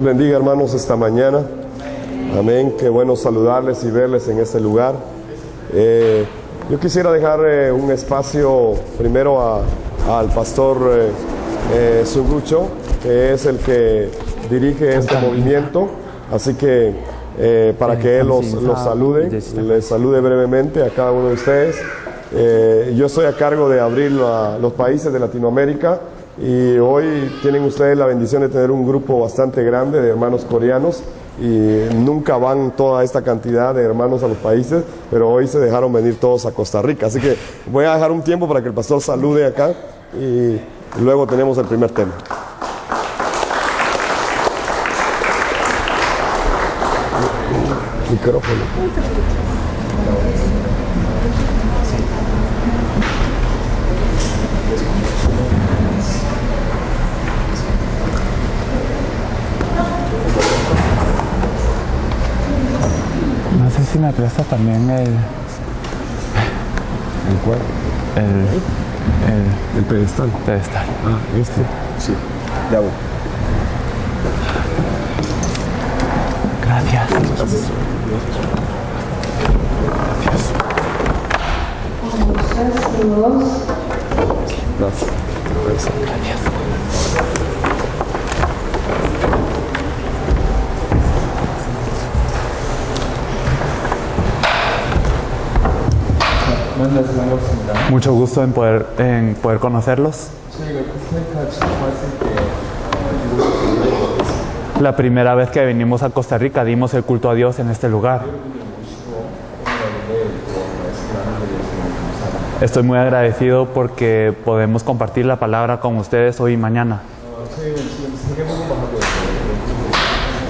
Bendiga, hermanos, esta mañana. Amén. Qué bueno saludarles y verles en este lugar. Yo quisiera dejar un espacio primero al pastor Sugucho, que es el que dirige este movimiento. Así que para que él los salude, les salude brevemente a cada uno de ustedes. Yo estoy a cargo de abrir los países de Latinoamérica. Y hoy tienen ustedes la bendición de tener un grupo bastante grande de hermanos coreanos y nunca van toda esta cantidad de hermanos a los países, pero hoy se dejaron venir todos a Costa Rica. Así que voy a dejar un tiempo para que el pastor salude acá y luego tenemos el primer tema. Micrófono. No sé si me presta también el cuál? El pedestal. Pedestal. Ah, este. Sí, ya voy. Gracias. Gracias. Gracias. Mucho gusto en poder conocerlos. La primera vez que venimos a Costa Rica dimos el culto a Dios en este lugar. Estoy muy agradecido porque podemos compartir la palabra con ustedes hoy y mañana.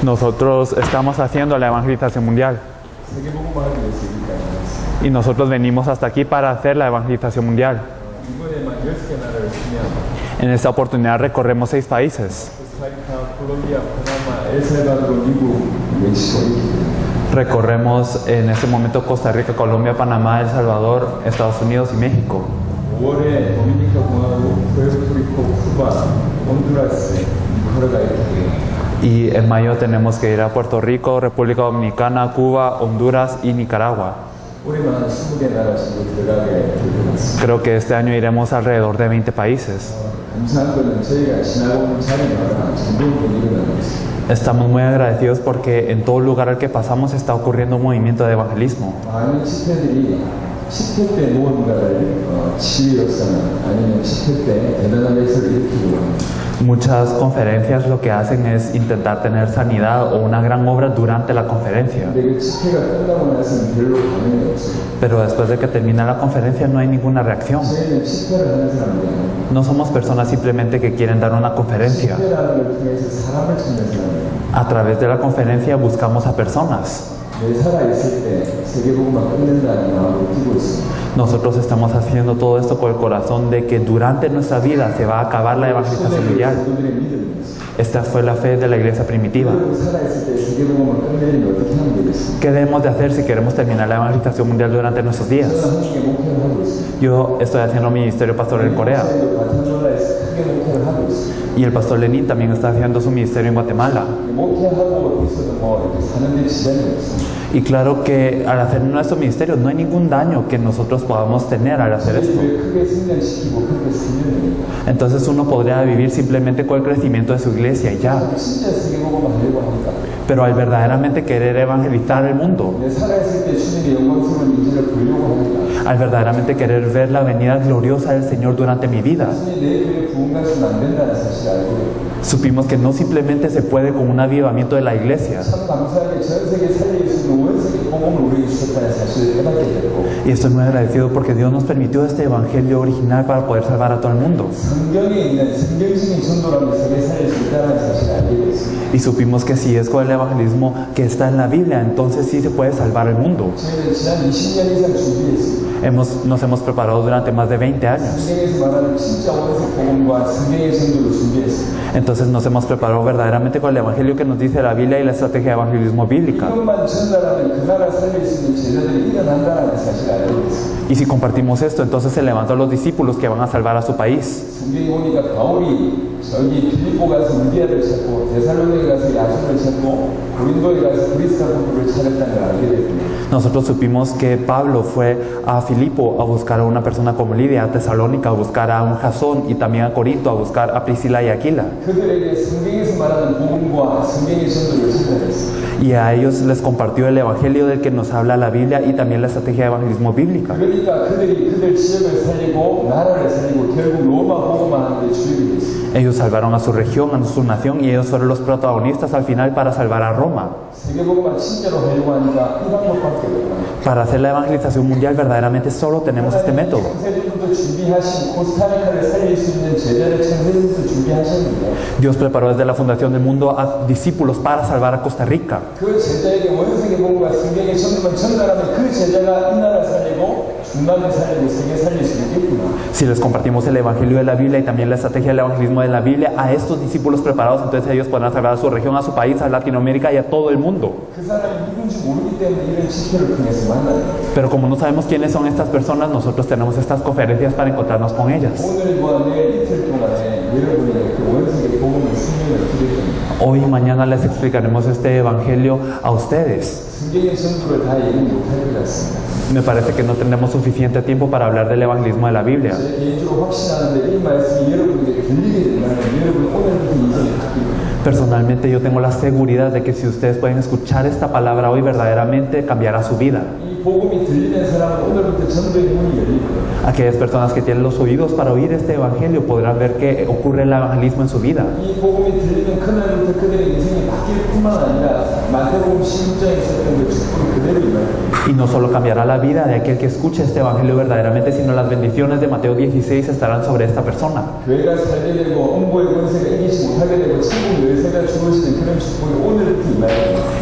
Nosotros estamos haciendo la evangelización mundial. Y nosotros venimos hasta aquí para hacer la evangelización mundial. En esta oportunidad recorremos 6 países. Recorremos en este momento Costa Rica, Colombia, Panamá, El Salvador, Estados Unidos y México. Y en mayo tenemos que ir a Puerto Rico, República Dominicana, Cuba, Honduras y Nicaragua. Creo que este año iremos alrededor de 20 países. Estamos muy agradecidos porque en todo lugar al que pasamos está ocurriendo un movimiento de evangelismo. Muchas conferencias lo que hacen es intentar tener sanidad o una gran obra durante la conferencia. Pero después de que termina la conferencia no hay ninguna reacción. No somos personas simplemente que quieren dar una conferencia. A través de la conferencia buscamos a personas. Nosotros estamos haciendo todo esto con el corazón de que durante nuestra vida se va a acabar la evangelización mundial. Esta fue la fe de la iglesia primitiva. ¿Qué debemos de hacer si queremos terminar la evangelización mundial durante nuestros días? Yo estoy haciendo ministerio pastoral en Corea. Y el pastor Lenin también está haciendo su ministerio en Guatemala. Y claro que al hacer nuestro ministerio no hay ningún daño que nosotros podamos tener al hacer esto. Entonces uno podría vivir simplemente con el crecimiento de su iglesia y ya. Pero al verdaderamente querer evangelizar el mundo, al verdaderamente querer ver la venida gloriosa del Señor durante mi vida, supimos que no simplemente se puede con un avivamiento de la iglesia. Y estoy muy agradecido porque Dios nos permitió este evangelio original para poder salvar a todo el mundo. Y supimos que si es con el evangelismo que está en la Biblia, entonces sí se puede salvar el mundo. Nos hemos preparado durante más de 20 años. Entonces nos hemos preparado verdaderamente con el evangelio que nos dice la Biblia y la estrategia de evangelismo bíblica. Y si compartimos esto, entonces se levantan los discípulos que van a salvar a su país. 저기 빌립보 가서 루디아를 찾고 데살로니가 가서 야손을 찾고 고린도에 가서 그리스도 사도들을 찾았다는 걸 알게 됐습니다. Nosotros supimos que Pablo fue a Filipo a buscar a una persona como Lidia, a Tesalónica a buscar a un Jasón y también a Corinto a buscar a Priscila y Aquila. 그들에게 성경에서 말하는 복음과 성경의 전도를 찾아냈습니다. Y a ellos les compartió el evangelio del que nos habla la Biblia y también la estrategia de evangelismo bíblica. 그러니까 그들이 그들 지역을 살리고 나라를 살리고 결국 로마 복음만 하는 데 주력이 됐습니다. Ellos salvaron a su región, a su nación y ellos fueron los protagonistas al final para salvar a Roma. 세계 복음만 진짜로 하려고 하니까 이 방법밖에 없다. Para hacer la evangelización mundial verdaderamente solo tenemos este método. 창세전부터 준비하신 코스타리카를 살릴 수 있는 제자를 창세전부터 준비하셨는데 Dios preparó desde la fundación del mundo a discípulos para salvar a Costa Rica. 그 제자에게 원성의 복음과 성경의 전도만 전달하면 그 제자가 이 나라 살리고 중남미 살리고 세계 살릴 수 있겠구나. Si les compartimos el evangelio de la Biblia y también la estrategia del evangelismo de la Biblia a estos discípulos preparados, entonces ellos podrán salvar a su región, a su país, a Latinoamérica y a todo el mundo. 그 사람이 누군지 모르기 때문에 이런 집회를 통해서 만나요. Pero como no sabemos quiénes son estas personas, nosotros tenemos estas conferencias para encontrarnos con ellas. 오늘과 내일 이틀 동안에 여러분에게 그 원성의 복음을 설명을 드릴 겁니다. Hoy y mañana les explicaremos este evangelio a ustedes. 성경의 전도를 다 얘기 못할 것 같습니다. Me parece que no tenemos suficiente tiempo para hablar del evangelismo de la Biblia. 제 개인적으로 확신하는데 이 말씀이 여러분에게 들리게 되면 여러분 오늘부터 인생이 바뀝니다. Personalmente yo tengo la seguridad de que si ustedes pueden escuchar esta palabra hoy verdaderamente cambiará su vida. 이 복음이 들리는 사람은 오늘부터 전도의 문이 열릴 거예요. Aquellas personas que tienen los oídos para oír este evangelio podrán ver que ocurre el evangelismo en su vida. 이 복음이 들리면 그날부터 그들의 인생이 바뀔 뿐만 아니라 마태복음 16장에 있었던 그 축복이 그대로 임할. Y no solo cambiará la vida de aquel que escuche este evangelio verdaderamente, sino las bendiciones de Mateo 16 estarán sobre esta persona. 교회가 살게 되고 홍보의 권세가 이기지 못하게 되고 천국 열쇠가 주어지는 그런 축복이 오늘부터 임할.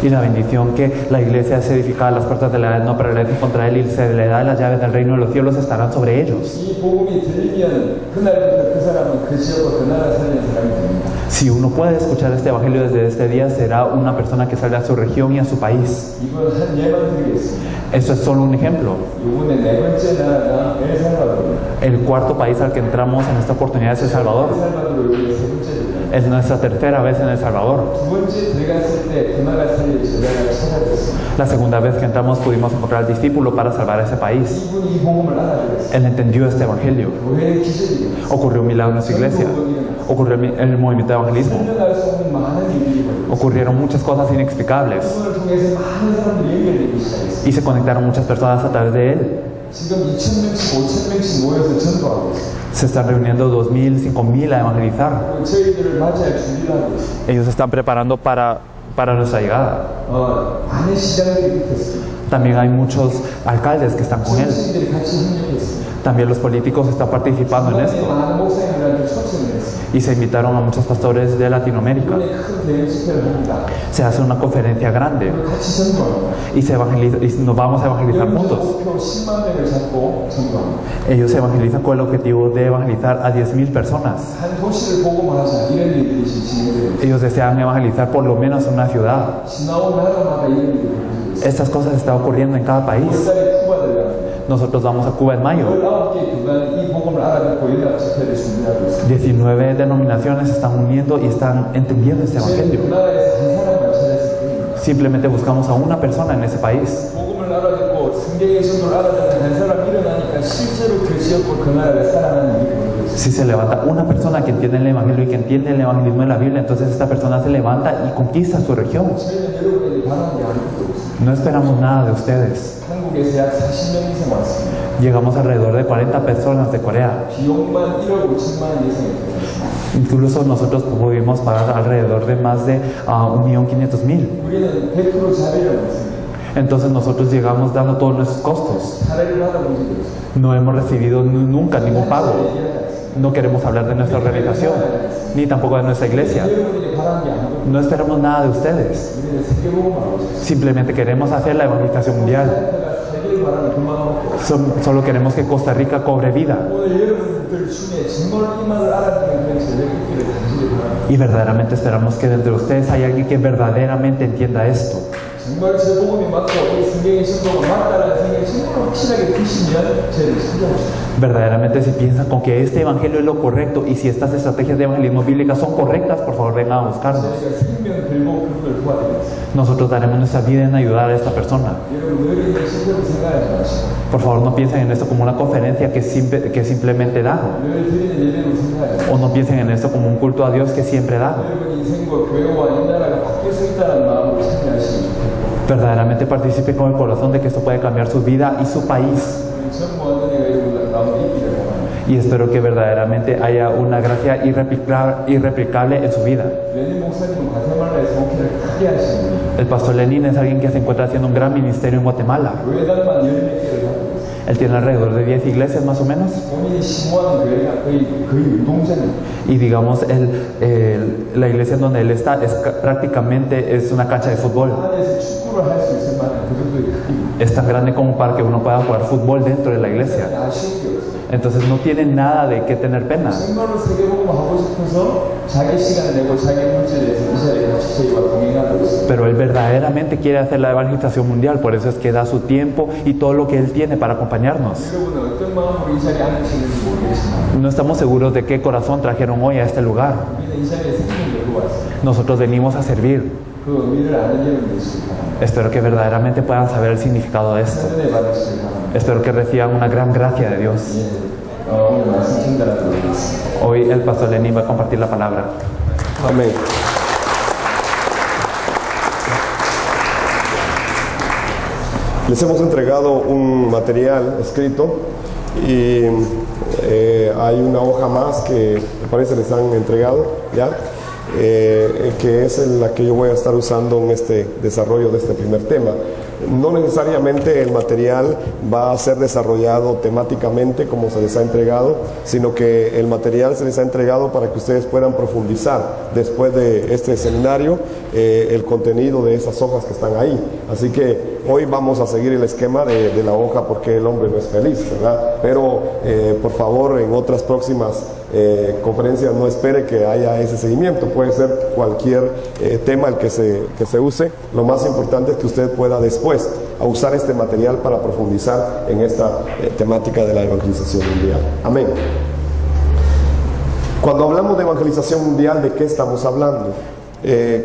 Y la bendición que la iglesia es edificada, las puertas de la edad no prevalecen contra él y se le da las llaves del reino de los cielos estarán sobre ellos. 이 복음이 들리면 그날부터 그 사람은 그 지역과 그 나라 살리는 사람이 됩니다. Si uno puede escuchar este evangelio desde este día, será una persona que salga a su región y a su país. 이건 한 예만 드리겠습니다. Esto es solo un ejemplo. 이번에 네 번째 나라가 엘살바도르. El cuarto país al que entramos en esta oportunidad es El Salvador. 엘살바도르 우리가 세 번째 들어요. Es nuestra tercera vez en El Salvador. 두 번째 들어갔을 때 그 나라 살릴 제자가 찾아졌습니다. La segunda vez que entramos pudimos encontrar al discípulo para salvar a ese país. 이분이 이 복음을 알아들었어요. Él entendió este evangelio. 교회의 기적이 일어났어요. Ocurrió un milagro en su iglesia. Ocurrió el movimiento de evangelismo. 설명할 수 없는 많은 일들이 벌어졌어요. Ocurrieron muchas cosas inexplicables. 그분을 통해서 많은 사람들이 연결되기 시작했어요. Y se conectaron muchas personas a través de él. 지금 2,000명씩, 5,000명씩 모여서 전도하고 있어요. Se están reuniendo 2,000, 5,000 a evangelizar. 그리고 저희들을 맞이할 준비를 하고 있어요. Ellos se están preparando para nuestra llegada. 많은 시장들이 붙었어요. También hay muchos alcaldes que están con él. 정치인들이 같이 협력했어요. También los políticos están participando en esto. 많은 목사님들한테 초청을 했어요. Y se invitaron a muchos pastores de Latinoamérica. 이번에 큰 대형 집회를 합니다. Se hace una conferencia grande 같이 전도합니다. y se evangeliza, y nos vamos a evangelizar juntos. 목표 10만 명을 잡고 전도합니다. Ellos se evangelizan con el objetivo de evangelizar a 10,000 personas. 한 도시를 복음하자 이런 일들이 지금 진행되고 Ellos desean evangelizar por lo menos en una ciudad. 지나온 나라마다 이런 일들이 벌어지고 있어요. Estas cosas están ocurriendo en cada país. 월달에 쿠바 들어갑니다. Nosotros vamos a Cuba en mayo. 19개 교단이 이 복음을 알아듣고 연합 집회를 준비하고 있습니다. 19 denominaciones se están uniendo y están entendiendo este 저희는 그 evangelio. 나라에서 한 사람만 찾았을 뿐입니다. Simplemente buscamos a una persona en ese país. 복음을 알아듣고 성경의 전도를 알아듣는 한 사람 일어나니까 실제로 그 지역과 그 나라를 사랑하는 일이 벌어졌어요. Si se levanta una persona que entiende el evangelio y que entiende el evangelismo de la Biblia, entonces esta persona se levanta y conquista su región. 저희는 여러분에게 바라는 게 아무것도 없습니다. No esperamos nada de ustedes. 한국에서 약 40명 이상 왔습니다. Llegamos alrededor de 40 personas de Corea. 비용만 1억 5천만 원 이상이 들어갔습니다. Incluso nosotros pudimos pagar alrededor de más de 1.500.000. 우리는 100% 자비를 받습니다. Entonces nosotros llegamos dando todos nuestros costos. 사례를 받아본 적이 없습니다. No hemos recibido nunca ningún pago. No queremos hablar de nuestra organización, ni tampoco de nuestra iglesia. 여러분에게 바라는 게 아무것도 No esperamos nada de ustedes. 우리는 세계복음을 하고 있습니다. Simplemente queremos hacer la evangelización mundial. 세계를 바라는 그 마음으로 Solo queremos que Costa Rica cobre vida. 오늘 여러분들 중에 정말 이 말을 알아듣는 그런 제자가 있기를 간절히 바랍니다. Y verdaderamente esperamos que dentro de ustedes hay alguien que verdaderamente entienda esto. 정말 정말 제 복음이 맞고 이 성경의 신도가 맞다라는 성경의 신도를 확실하게 드시면 저를 찾아오십시오. Verdaderamente, si piensan con que este evangelio es lo correcto y si estas estrategias de evangelismo bíblicas son correctas, por favor vengan a buscarnos. 저희가 생명 들고 그분을 도와드리겠습니다. Nosotros daremos nuestra vida en ayudar a esta persona. 여러분 늘 이제 신도를 생각하지 마시고 Por favor, no piensen en esto como una conferencia que simplemente da. 늘 드리는 예배로 생각하지 마시고 O no piensen en esto como un culto a Dios que siempre da. 여러분 인생과 교회와 이 나라가 바뀔 수 있다는 마음으로 참여하시면 좋겠고 Verdaderamente participen con el corazón de que esto puede cambiar su vida y su país. 우리 전무한 은혜가 여러분 가운데 있기를 바랍니다. Y espero que verdaderamente haya una gracia irreplicable en su vida. 레닌 목사님은 과테말라에서 목회를 크게 하시는 분이에요. El pastor Lenin es alguien que se encuentra haciendo un gran ministerio en Guatemala. 교회당만 10몇 개를 하고 있어요. Él tiene alrededor de 10 iglesias más o menos. 본인이 신고하는 교회가 거의 운동장이에요. Y digamos, la iglesia en donde él está prácticamente es una cancha de fútbol. 안에서 축구를 할 수 있을 만한 그 정도의 크기입니다. Es tan grande como para que uno pueda jugar fútbol dentro de la iglesia. 아쉬운 게 없어요. Entonces no tiene nada de qué tener pena. 정말로 세계복음 하고 싶어서 자기 시간 내고 자기 물질 내서 이 자리에 같이 저희와 동행하고 있어요. Pero él verdaderamente quiere hacer la evangelización mundial, por eso es que da su tiempo y todo lo que él tiene para acompañarnos. 여러분은 어떤 마음으로 이 자리에 앉으시는지 모르겠지만 No estamos seguros de qué corazón trajeron hoy a este lugar. 우리는 이 자리에 생명을 두고 왔어요. Nosotros venimos a servir. 그 의미를 아는 여러분이 있을 바랍니다. Espero que verdaderamente puedan saber el significado de esto. 은혜 받으시길 바랍니다. Espero que reciban una gran gracia de Dios. 예, 오늘 말씀 전달하도록 하겠습니다. Hoy el pastor Lenin va a compartir la palabra. Amén. Les hemos entregado un material escrito y hay una hoja más que me parece les han entregado ya, que es la que yo voy a estar usando en este desarrollo de este primer tema. No necesariamente el material va a ser desarrollado temáticamente como se les ha entregado, sino que el material se les ha entregado para que ustedes puedan profundizar después de este seminario el contenido de esas hojas que están ahí. Así que hoy vamos a seguir el esquema de la hoja porque el hombre no es feliz, ¿verdad? Pero por favor en otras próximas conferencias no espere que haya ese seguimiento, puede ser cualquier tema el que se use. Lo más importante es que usted pueda después a usar este material para profundizar en esta temática de la evangelización mundial. Amén. Cuando hablamos de evangelización mundial, ¿de qué estamos hablando?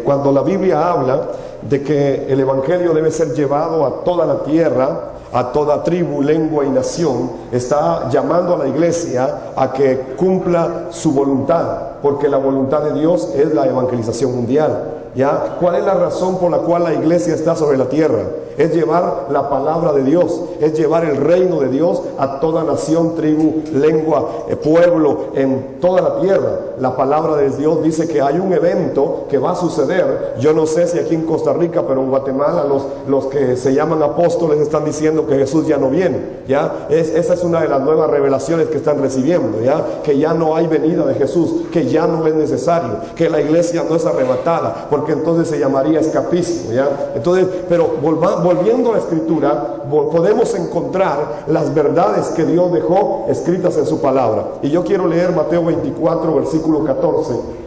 Cuando la Biblia habla de que el evangelio debe ser llevado a toda la tierra, a toda tribu, lengua y nación, está llamando a la iglesia a que cumpla su voluntad, porque la voluntad de Dios es la evangelización mundial. ¿Ya? ¿Cuál es la razón por la cual la iglesia está sobre la tierra? Es llevar la palabra de Dios, es llevar el reino de Dios a toda nación, tribu, lengua, pueblo, en toda la tierra. La palabra de Dios dice que hay un evento que va a suceder. Yo no sé si aquí en Costa Rica, pero en Guatemala los que se llaman apóstoles están diciendo que Jesús ya no viene. ¿Ya? Esa es una de las nuevas revelaciones que están recibiendo, ¿ya? Que ya no hay venida de Jesús, que ya no es necesario, que la iglesia no es arrebatada, porque entonces se llamaría escapismo, ¿ya? Entonces, pero volviendo a la escritura, podemos encontrar las verdades que Dios dejó escritas en su palabra. Y yo quiero leer Mateo 24, versículo 14.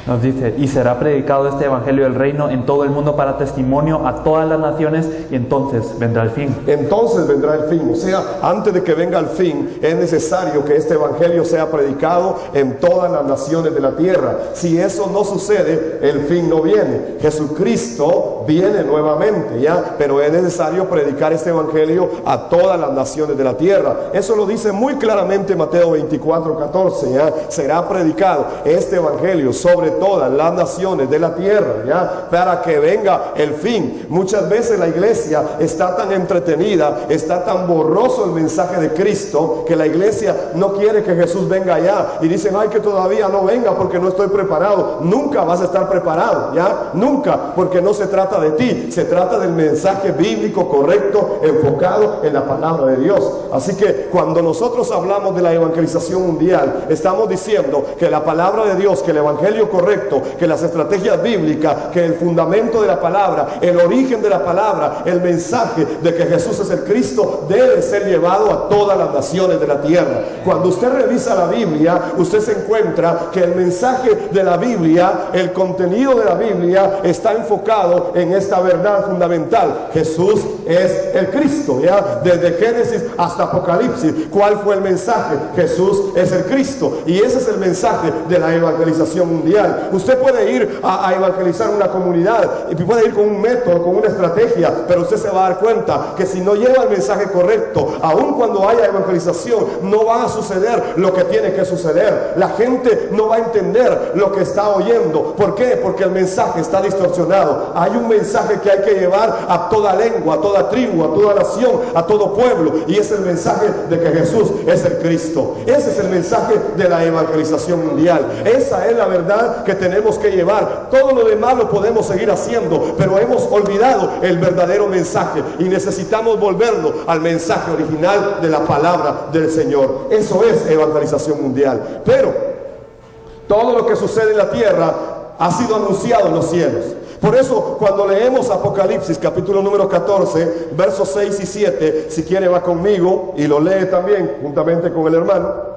Nos dice, y será predicado este evangelio del reino en todo el mundo para testimonio a todas las naciones, y entonces vendrá el fin. Entonces vendrá el fin. O sea, antes de que venga el fin, es necesario que este evangelio sea predicado en todas las naciones de la tierra. Si eso no sucede, el fin no viene. Jesucristo viene nuevamente, ¿ya? Pero es necesario predicar este evangelio a todas las naciones de la tierra. Eso lo dice muy claramente Mateo 24, 14, ¿ya? Será predicado este evangelio sobre todas las naciones de la tierra, ¿ya? Para que venga el fin. Muchas veces la iglesia está tan entretenida, está tan borroso el mensaje de Cristo, que la iglesia no quiere que Jesús venga allá, y dicen, ay, que todavía no venga porque no estoy preparado. Nunca vas a estar preparado, ¿ya? Nunca, porque no se trata de ti, se trata del mensaje bíblico correcto, enfocado en la palabra de Dios. Así que cuando nosotros hablamos de la evangelización mundial, estamos diciendo que la palabra de Dios, que el evangelio correcto correcto, que las estrategias bíblicas, que el fundamento de la palabra, el origen de la palabra, el mensaje de que Jesús es el Cristo, debe ser llevado a todas las naciones de la tierra. Cuando usted revisa la Biblia, usted se encuentra que el mensaje de la Biblia, el contenido de la Biblia está enfocado en esta verdad fundamental: Jesús es el Cristo, ¿ya? Desde Génesis hasta Apocalipsis, ¿cuál fue el mensaje? Jesús es el Cristo. Y ese es el mensaje de la evangelización mundial. Usted puede ir a evangelizar una comunidad y puede ir con un método, con una estrategia, pero usted se va a dar cuenta que si no lleva el mensaje correcto, aun cuando haya evangelización, no va a suceder lo que tiene que suceder. La gente no va a entender lo que está oyendo. ¿Por qué? Porque el mensaje está distorsionado. Hay un mensaje que hay que llevar a toda lengua, a toda tribu, a toda nación, a todo pueblo, y es el mensaje de que Jesús es el Cristo. Ese es el mensaje de la evangelización mundial. Esa es la verdad que tenemos que llevar. Todo lo demás lo podemos seguir haciendo, pero hemos olvidado el verdadero mensaje y necesitamos volverlo al mensaje original de la palabra del Señor. Eso es evangelización mundial. Pero todo lo que sucede en la tierra ha sido anunciado en los cielos. Por eso, cuando leemos Apocalipsis capítulo número 14, versos 6 y 7, si quiere va conmigo y lo lee también juntamente con el hermano.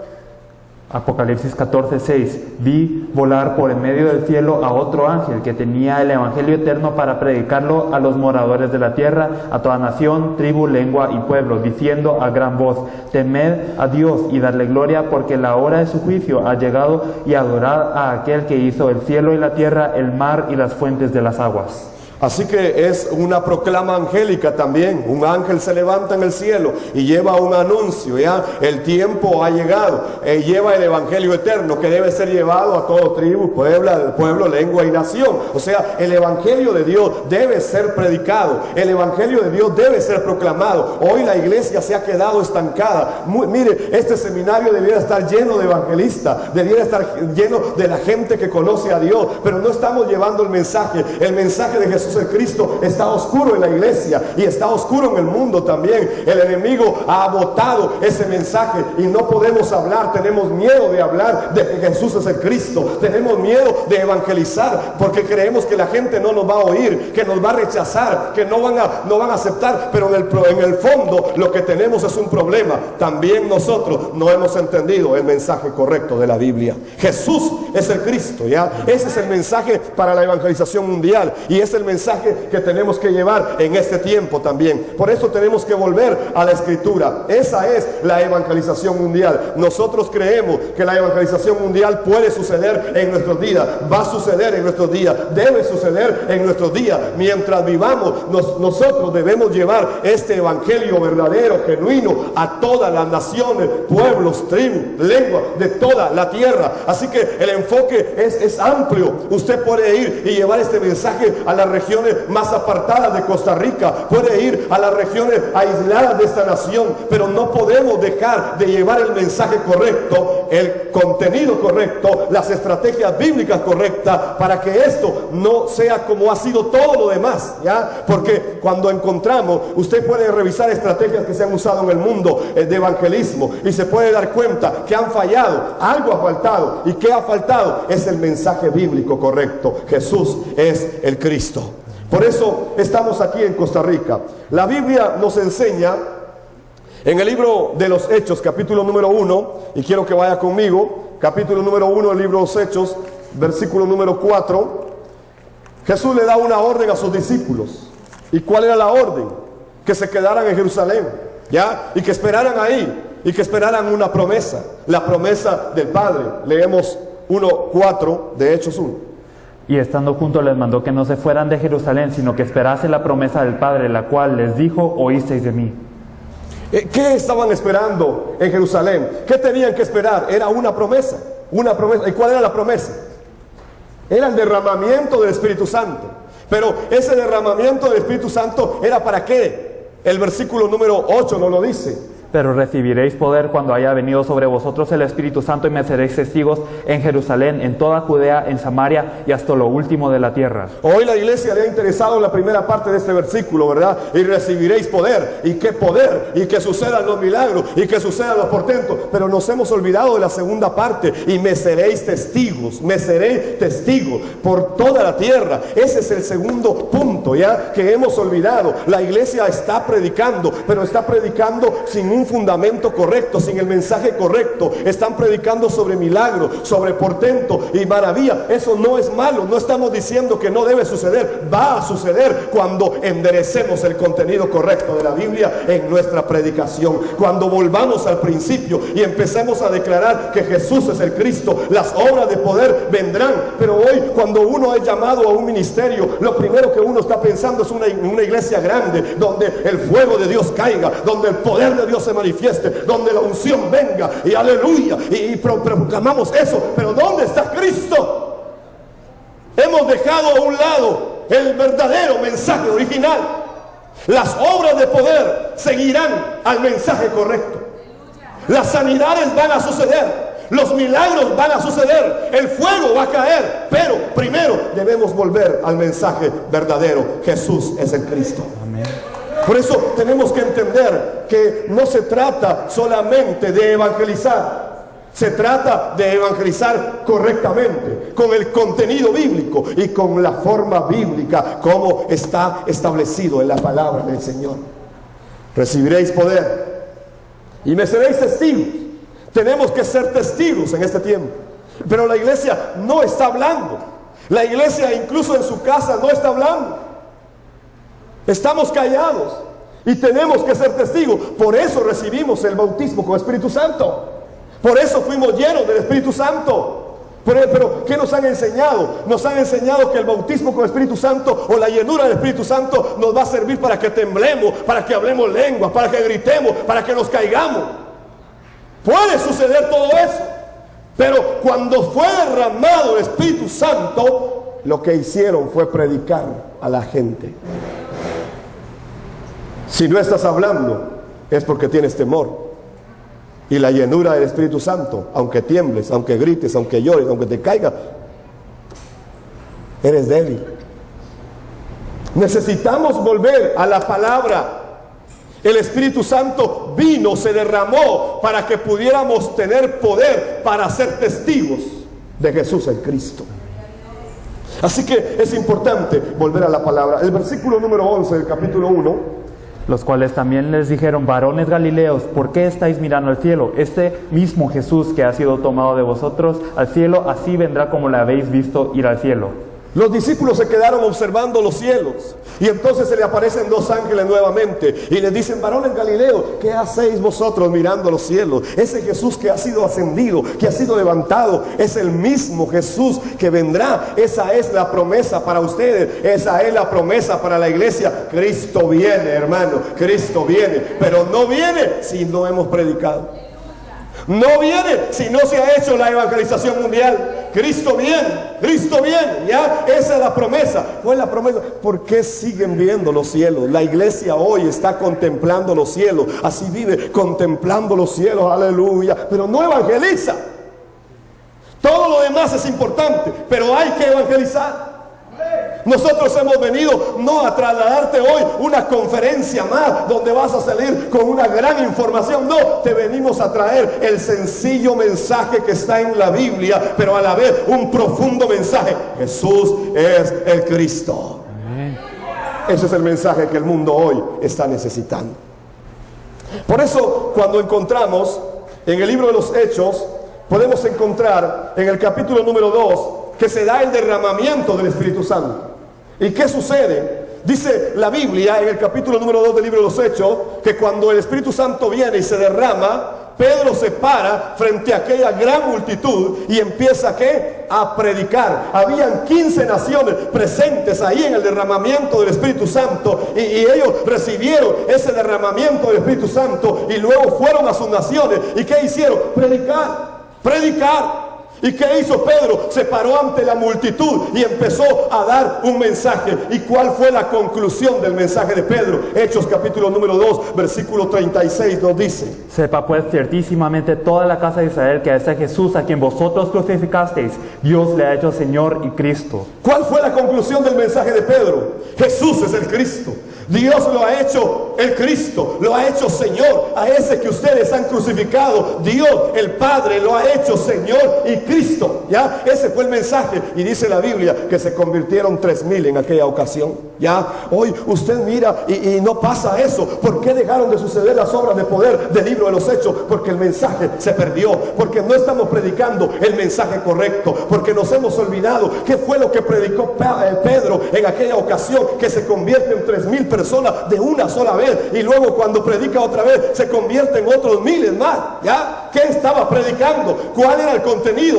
Apocalipsis 14:6. Vi volar por en medio del cielo a otro ángel que tenía el evangelio eterno para predicarlo a los moradores de la tierra, a toda nación, tribu, lengua y pueblo, diciendo a gran voz: temed a Dios y darle gloria, porque la hora de su juicio ha llegado, y adorad a aquel que hizo el cielo y la tierra, el mar y las fuentes de las aguas. Así que es una proclama angélica también. Un ángel se levanta en el cielo y lleva un anuncio, ya el tiempo ha llegado, lleva el evangelio eterno que debe ser llevado a todo tribu, pueblo, lengua y nación. O sea, el evangelio de Dios debe ser predicado, el evangelio de Dios debe ser proclamado. Hoy la iglesia se ha quedado estancada. Mire, este seminario debiera estar lleno de evangelistas, debiera estar lleno de la gente que conoce a Dios, pero no estamos llevando el mensaje de Jesús el Cristo. Está oscuro en la iglesia y está oscuro en el mundo también. El enemigo ha botado ese mensaje y no podemos hablar. Tenemos miedo de hablar de que Jesús es el Cristo. Tenemos miedo de evangelizar porque creemos que la gente no nos va a oír, que nos va a rechazar, que no van a aceptar. Pero en el fondo lo que tenemos es un problema. También nosotros no hemos entendido el mensaje correcto de la Biblia. Jesús es el Cristo, ¿ya? Ese es el mensaje para la evangelización mundial y es el mensaje que tenemos que llevar en este tiempo también. Por eso tenemos que volver a la Escritura. Esa es la evangelización mundial. Nosotros creemos que la evangelización mundial puede suceder en nuestros días, va a suceder en nuestros días, debe suceder en nuestros días. Mientras vivamos, nosotros debemos llevar este evangelio verdadero, genuino, a todas las naciones, pueblos, tribus, lenguas de toda la tierra. Así que el enfoque es amplio. Usted puede ir y llevar este mensaje a las regiones más apartadas de Costa Rica, puede ir a las regiones aisladas de esta nación, pero no podemos dejar de llevar el mensaje correcto, el contenido correcto, las estrategias bíblicas correctas, para que esto no sea como ha sido todo lo demás, ¿ya? Porque cuando encontramos, usted puede revisar estrategias que se han usado en el mundo de evangelismo y se puede dar cuenta que han fallado, algo ha faltado, y ¿qué ha faltado? Es el mensaje bíblico correcto. Jesús es el Cristo. Por eso estamos aquí en Costa Rica. La Biblia nos enseña en el libro de los Hechos, capítulo número 1, y quiero que vaya conmigo, capítulo número 1 del libro de los Hechos, versículo número 4. Jesús le da una orden a sus discípulos. ¿Y cuál era la orden? Que se quedaran en Jerusalén, ¿ya? Y que esperaran ahí, y que esperaran una promesa, la promesa del Padre. Leemos 1:4 de Hechos 1. Y estando juntos les mandó que no se fueran de Jerusalén, sino que esperasen la promesa del Padre, la cual les dijo: oísteis de mí. ¿Qué estaban esperando en Jerusalén? ¿Qué tenían que esperar? Era una promesa, una promesa. ¿Y cuál era la promesa? Era el derramamiento del Espíritu Santo. Pero ese derramamiento del Espíritu Santo ¿era para qué? El versículo número 8 nos lo dice. Pero recibiréis poder cuando haya venido sobre vosotros el Espíritu Santo y me seréis testigos en Jerusalén, en toda Judea, en Samaria y hasta lo último de la tierra. Hoy la iglesia le ha interesado la primera parte de este versículo, ¿verdad? Y recibiréis poder. ¿Y qué poder? Y que sucedan los milagros y que sucedan los portentos. Pero nos hemos olvidado de la segunda parte. Y me seréis testigos. Me seré testigo por toda la tierra. Ese es el segundo punto, ¿ya? Que hemos olvidado. La iglesia está predicando, pero está predicando sin un fundamento correcto, sin el mensaje correcto. Están predicando sobre milagros, sobre portento y maravilla. Eso no es malo, no estamos diciendo que no debe suceder. Va a suceder cuando enderecemos el contenido correcto de la Biblia en nuestra predicación, cuando volvamos al principio y empecemos a declarar que Jesús es el Cristo. Las obras de poder vendrán, pero hoy cuando uno es llamado a un ministerio, lo primero que uno está pensando es una iglesia grande, donde el fuego de Dios caiga, donde el poder de Dios se manifieste, donde la unción venga, y aleluya, y proclamamos eso. Pero ¿dónde está Cristo? Hemos dejado a un lado el verdadero mensaje original. Las obras de poder seguirán al mensaje correcto. Las sanidades van a suceder, los milagros van a suceder, el fuego va a caer, pero primero debemos volver al mensaje verdadero. Jesús es el Cristo. Amén. Por eso tenemos que entender que no se trata solamente de evangelizar. Se trata de evangelizar correctamente, con el contenido bíblico y con la forma bíblica, como está establecido en la palabra del Señor. Recibiréis poder y me seréis testigos. Tenemos que ser testigos en este tiempo. Pero la iglesia no está hablando. La iglesia incluso en su casa no está hablando. Estamos callados y tenemos que ser testigos. Por eso recibimos el bautismo con Espíritu Santo. Por eso fuimos llenos del Espíritu Santo. Pero ¿qué nos han enseñado? Nos han enseñado que el bautismo con Espíritu Santo o la llenura del Espíritu Santo nos va a servir para que temblemos, para que hablemos lenguas, para que gritemos, para que nos caigamos. Puede suceder todo eso, pero cuando fue derramado el Espíritu Santo, lo que hicieron fue predicar a la gente. Si no estás hablando, es porque tienes temor. Y la llenura del Espíritu Santo, aunque tiembles, aunque grites, aunque llores, aunque te caigas, eres débil. Necesitamos volver a la palabra. El Espíritu Santo vino, se derramó para que pudiéramos tener poder para ser testigos de Jesús el Cristo. Así que es importante volver a la palabra. El versículo número 11 del capítulo 1. Los cuales también les dijeron: varones galileos, ¿por qué estáis mirando al cielo? Este mismo Jesús que ha sido tomado de vosotros al cielo, así vendrá como le habéis visto ir al cielo. Los discípulos se quedaron observando los cielos, y entonces se le aparecen dos ángeles nuevamente y les dicen: varones galileos, ¿qué hacéis vosotros mirando los cielos? Ese Jesús que ha sido ascendido, que ha sido levantado, es el mismo Jesús que vendrá. Esa es la promesa para ustedes, esa es la promesa para la iglesia. Cristo viene, hermano, Cristo viene, pero no viene si no hemos predicado. No viene si no se ha hecho la evangelización mundial. Cristo viene, ya, esa es la promesa. Fue la promesa. ¿Por qué siguen viendo los cielos? La iglesia hoy está contemplando los cielos. Así vive, contemplando los cielos, aleluya. Pero no evangeliza. Todo lo demás es importante, pero hay que evangelizar. Nosotros hemos venido no a trasladarte hoy una conferencia más donde vas a salir con una gran información. No, te venimos a traer el sencillo mensaje que está en la Biblia, pero a la vez un profundo mensaje. Jesús es el Cristo. Amén. Ese es el mensaje que el mundo hoy está necesitando. Por eso, cuando encontramos en el libro de los Hechos, podemos encontrar en el capítulo número 2 que se da el derramamiento del Espíritu Santo. ¿Y qué sucede? Dice la Biblia en el capítulo número 2 del libro de los Hechos que cuando el Espíritu Santo viene y se derrama, Pedro se para frente a aquella gran multitud y empieza ¿qué? A predicar. Habían 15 naciones presentes ahí en el derramamiento del Espíritu Santo y ellos recibieron ese derramamiento del Espíritu Santo y luego fueron a sus naciones. ¿Y qué hicieron? Predicar. ¿Y qué hizo Pedro? Se paró ante la multitud y empezó a dar un mensaje. ¿Y cuál fue la conclusión del mensaje de Pedro? Hechos capítulo número 2, versículo 36 nos dice: Sepa pues ciertísimamente toda la casa de Israel que a ese Jesús a quien vosotros crucificasteis, Dios le ha hecho Señor y Cristo. ¿Cuál fue la conclusión del mensaje de Pedro? Jesús es el Cristo. Dios lo ha hecho el Cristo, lo ha hecho Señor. A ese que ustedes han crucificado, Dios el Padre lo ha hecho Señor y Cristo. Ya, ese fue el mensaje. Y dice la Biblia que se convirtieron 3,000 en aquella ocasión. Ya, hoy usted mira y no pasa eso. ¿Por qué dejaron de suceder las obras de poder del libro de los Hechos? Porque el mensaje se perdió, porque no estamos predicando el mensaje correcto, porque nos hemos olvidado qué fue lo que predicó Pedro en aquella ocasión, que se convierte en 3,000 personas de una sola vez, y luego cuando predica otra vez se convierte en otros miles más. ¿Ya? ¿Qué estaba predicando? ¿Cuál era el contenido?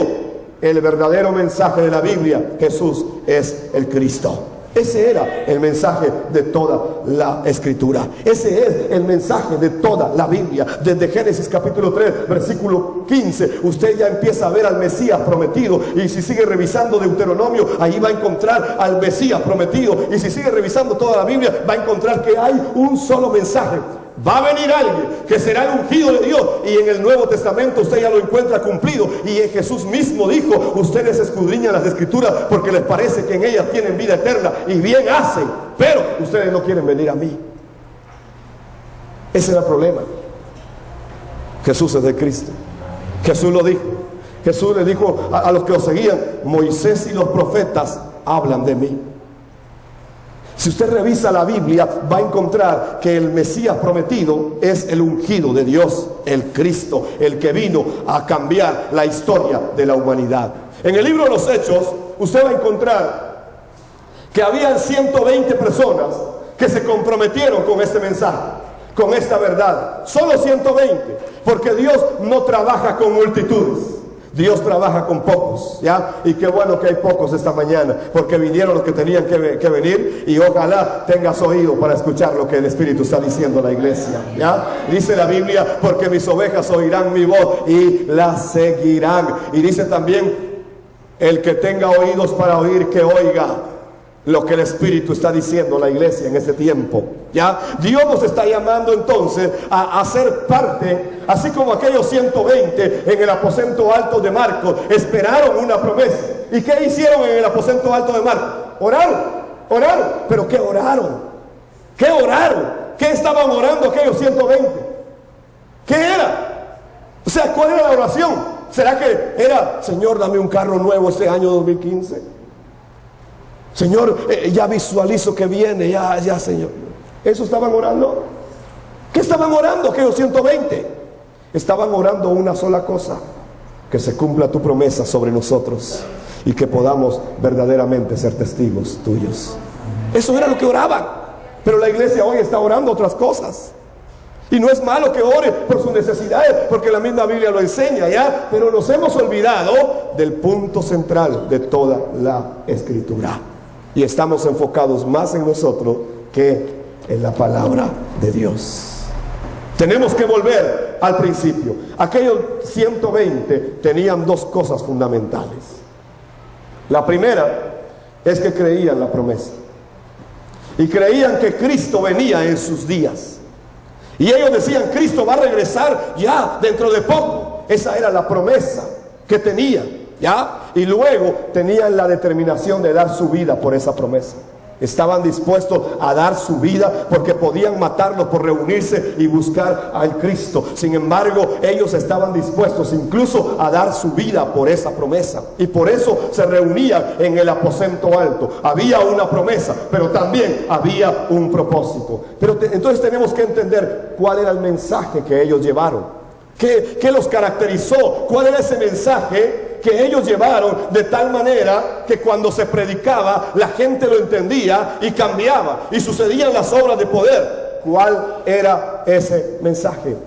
El verdadero mensaje de la Biblia: Jesús es el Cristo. Ese era el mensaje de toda la Escritura. Ese es el mensaje de toda la Biblia. Desde Génesis capítulo 3, versículo 15, usted ya empieza a ver al Mesías prometido. Y si sigue revisando Deuteronomio, ahí va a encontrar al Mesías prometido. Y si sigue revisando toda la Biblia, va a encontrar que hay un solo mensaje: va a venir alguien que será el ungido de Dios. Y en el Nuevo Testamento usted ya lo encuentra cumplido. Y Jesús mismo dijo: ustedes escudriñan las Escrituras porque les parece que en ellas tienen vida eterna, y bien hacen, pero ustedes no quieren venir a mí. Ese era el problema. Jesús es de Cristo. Jesús lo dijo. Jesús le dijo a los que lo seguían: Moisés y los profetas hablan de mí. Si usted revisa la Biblia, va a encontrar que el Mesías prometido es el ungido de Dios, el Cristo, el que vino a cambiar la historia de la humanidad. En el libro de los Hechos, usted va a encontrar que habían 120 personas que se comprometieron con este mensaje, con esta verdad. Solo 120, porque Dios no trabaja con multitudes. Dios trabaja con pocos, ¿ya? Y qué bueno que hay pocos esta mañana, porque vinieron los que tenían que venir, y ojalá tengas oído para escuchar lo que el Espíritu está diciendo a la iglesia, ¿ya? Dice la Biblia: porque mis ovejas oirán mi voz y las seguirán. Y dice también: el que tenga oídos para oír, que oiga lo que el Espíritu está diciendo a la iglesia en este tiempo. ¿Ya? Dios nos está llamando entonces a ser parte, así como aquellos 120 en el aposento alto de Marcos esperaron una promesa. ¿Y qué hicieron en el aposento alto de Marcos? Oraron. ¿Pero qué oraron? ¿Qué estaban orando aquellos 120? ¿Qué era? O sea, ¿cuál era la oración? ¿Será que era: Señor, dame un carro nuevo este año 2015? Señor, ya visualizo que viene, ya Señor. ¿Eso estaban orando? ¿Qué estaban orando aquellos 120? Estaban orando una sola cosa: que se cumpla tu promesa sobre nosotros y que podamos verdaderamente ser testigos tuyos. Eso era lo que oraban. Pero la iglesia hoy está orando otras cosas. Y no es malo que ore por sus necesidades, porque la misma Biblia lo enseña, ¿ya? Pero nos hemos olvidado del punto central de toda la Escritura. Y estamos enfocados más en nosotros que en la palabra de Dios. Tenemos que volver al principio. Aquellos 120 tenían dos cosas fundamentales. La primera es que creían la promesa. Y creían que Cristo venía en sus días. Y ellos decían: Cristo va a regresar ya dentro de poco. Esa era la promesa que tenían, ¿ya? Y luego tenían la determinación de dar su vida por esa promesa. Estaban dispuestos a dar su vida porque podían matarlo por reunirse y buscar al Cristo. Sin embargo, ellos estaban dispuestos incluso a dar su vida por esa promesa. Y por eso se reunían en el aposento alto. Había una promesa, pero también había un propósito. Entonces tenemos que entender cuál era el mensaje que ellos llevaron. ¿Qué los caracterizó? ¿Cuál era ese mensaje que ellos llevaron de tal manera que cuando se predicaba la gente lo entendía y cambiaba y sucedían las obras de poder? ¿Cuál era ese mensaje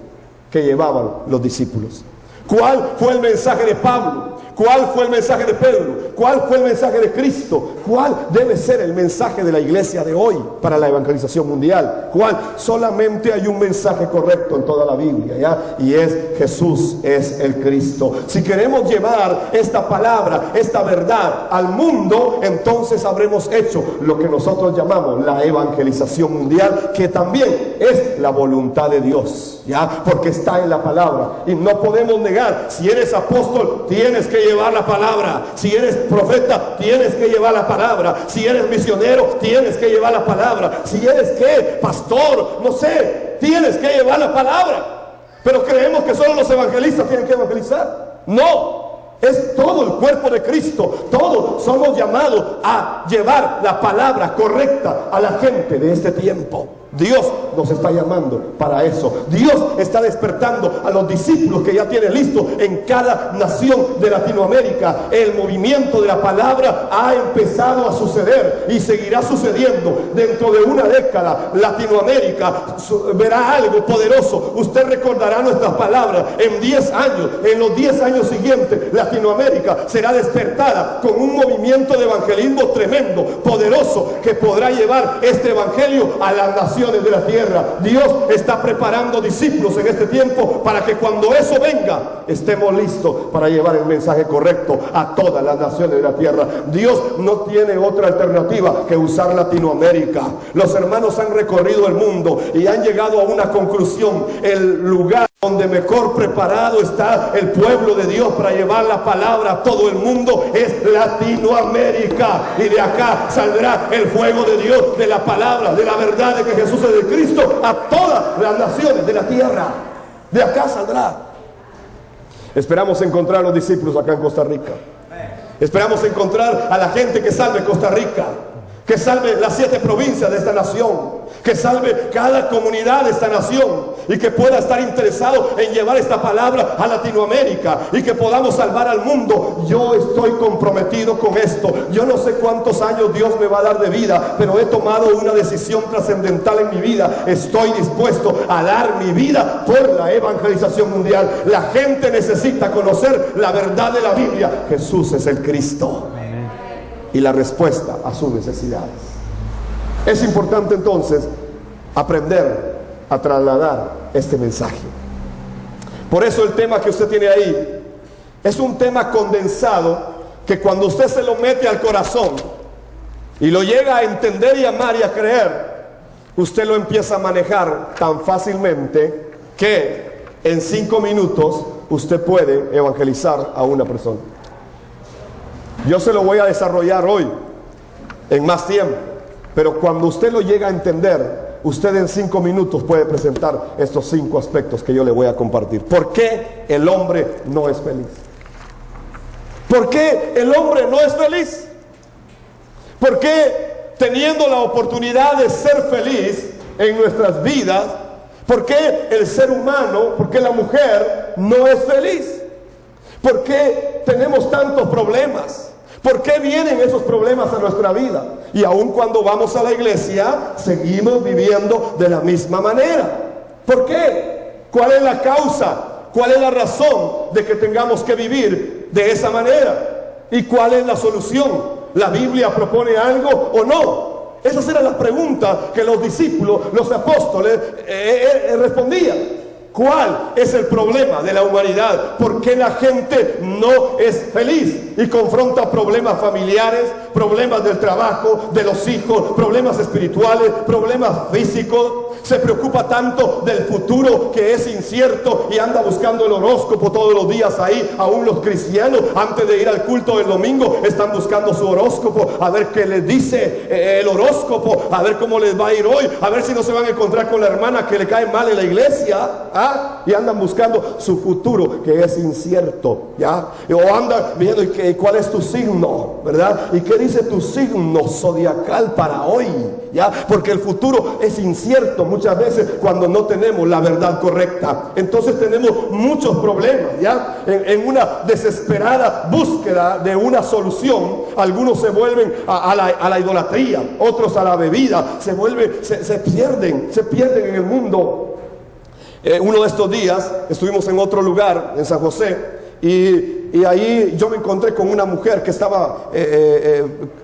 que llevaban los discípulos? ¿Cuál fue el mensaje de Pablo? ¿Cuál fue el mensaje de Pedro? ¿Cuál fue el mensaje de Cristo? ¿Cuál debe ser el mensaje de la iglesia de hoy para la evangelización mundial? ¿Cuál? Solamente hay un mensaje correcto en toda la Biblia, ¿ya? Y es: Jesús es el Cristo. Si queremos llevar esta palabra, esta verdad al mundo, entonces habremos hecho lo que nosotros llamamos la evangelización mundial, que también es la voluntad de Dios, ¿ya? Porque está en la palabra y no podemos negar. Si eres apóstol, tienes que llevar la palabra. Si eres profeta, tienes que llevar la palabra. Si eres misionero, tienes que llevar la palabra. Si eres pastor, no sé, tienes que llevar la palabra. Pero creemos que solo los evangelistas tienen que evangelizar. No, es todo el cuerpo de Cristo. Todos somos llamados a llevar la palabra correcta a la gente de este tiempo. Dios nos está llamando para eso. Dios está despertando a los discípulos que ya tiene listo en cada nación de Latinoamérica. El movimiento de la palabra ha empezado a suceder y seguirá sucediendo. Dentro de una década, Latinoamérica verá algo poderoso. Usted recordará nuestras palabras. En 10 años, en los 10 años siguientes, Latinoamérica será despertada con un movimiento de evangelismo tremendo, poderoso, que podrá llevar este evangelio a las naciones de la tierra. Dios está preparando discípulos en este tiempo para que cuando eso venga, estemos listos para llevar el mensaje correcto a todas las naciones de la tierra. Dios no tiene otra alternativa que usar Latinoamérica. Los hermanos han recorrido el mundo y han llegado a una conclusión: el lugar donde mejor preparado está el pueblo de Dios para llevar la palabra a todo el mundo es Latinoamérica. Y de acá saldrá el fuego de Dios, de la palabra, de la verdad de que Jesús es el Cristo, a todas las naciones de la tierra. De acá saldrá. Esperamos encontrar a los discípulos acá en Costa Rica. Esperamos encontrar a la gente que salve Costa Rica, que salve las 7 provincias de esta nación, que salve cada comunidad de esta nación, y que pueda estar interesado en llevar esta palabra a Latinoamérica y que podamos salvar al mundo. Yo estoy comprometido con esto. Yo no sé cuántos años Dios me va a dar de vida, pero he tomado una decisión trascendental en mi vida. Estoy dispuesto a dar mi vida por la evangelización mundial. La gente necesita conocer la verdad de la Biblia. Jesús es el Cristo y la respuesta a sus necesidades. Es importante entonces aprender a trasladar este mensaje. Por eso el tema que usted tiene ahí es un tema condensado, que cuando usted se lo mete al corazón y lo llega a entender y amar y a creer, usted lo empieza a manejar tan fácilmente que en 5 minutos usted puede evangelizar a una persona. Yo se lo voy a desarrollar hoy en más tiempo, pero cuando usted lo llega a entender, usted en 5 minutos puede presentar estos 5 aspectos que yo le voy a compartir. ¿Por qué el hombre no es feliz? ¿Por qué el hombre no es feliz? ¿Por qué, teniendo la oportunidad de ser feliz en nuestras vidas, por qué el ser humano, por qué la mujer no es feliz? ¿Por qué tenemos tantos problemas? ¿Por qué vienen esos problemas a nuestra vida? Y aun cuando vamos a la iglesia, seguimos viviendo de la misma manera. ¿Por qué? ¿Cuál es la causa? ¿Cuál es la razón de que tengamos que vivir de esa manera? ¿Y cuál es la solución? ¿La Biblia propone algo o no? Esas eran las preguntas que los discípulos, los apóstoles respondían. ¿Cuál es el problema de la humanidad? ¿Por qué la gente no es feliz? Y confronta problemas familiares, problemas del trabajo, de los hijos, problemas espirituales, problemas físicos. Se preocupa tanto del futuro que es incierto y anda buscando el horóscopo todos los días ahí. Aún los cristianos, antes de ir al culto del domingo, están buscando su horóscopo, a ver qué les dice el horóscopo, a ver cómo les va a ir hoy, a ver si no se van a encontrar con la hermana que le cae mal en la iglesia. Y andan buscando su futuro que es incierto, ¿ya? O andan viendo cuál es tu signo, ¿verdad? Y qué dice tu signo zodiacal para hoy, ¿ya? Porque el futuro es incierto muchas veces cuando no tenemos la verdad correcta. Entonces tenemos muchos problemas, ¿ya? En una desesperada búsqueda de una solución, algunos se vuelven a la idolatría, otros a la bebida, se pierden en el mundo. Uno de estos días estuvimos en otro lugar, en San José, y y ahí yo me encontré con una mujer que estaba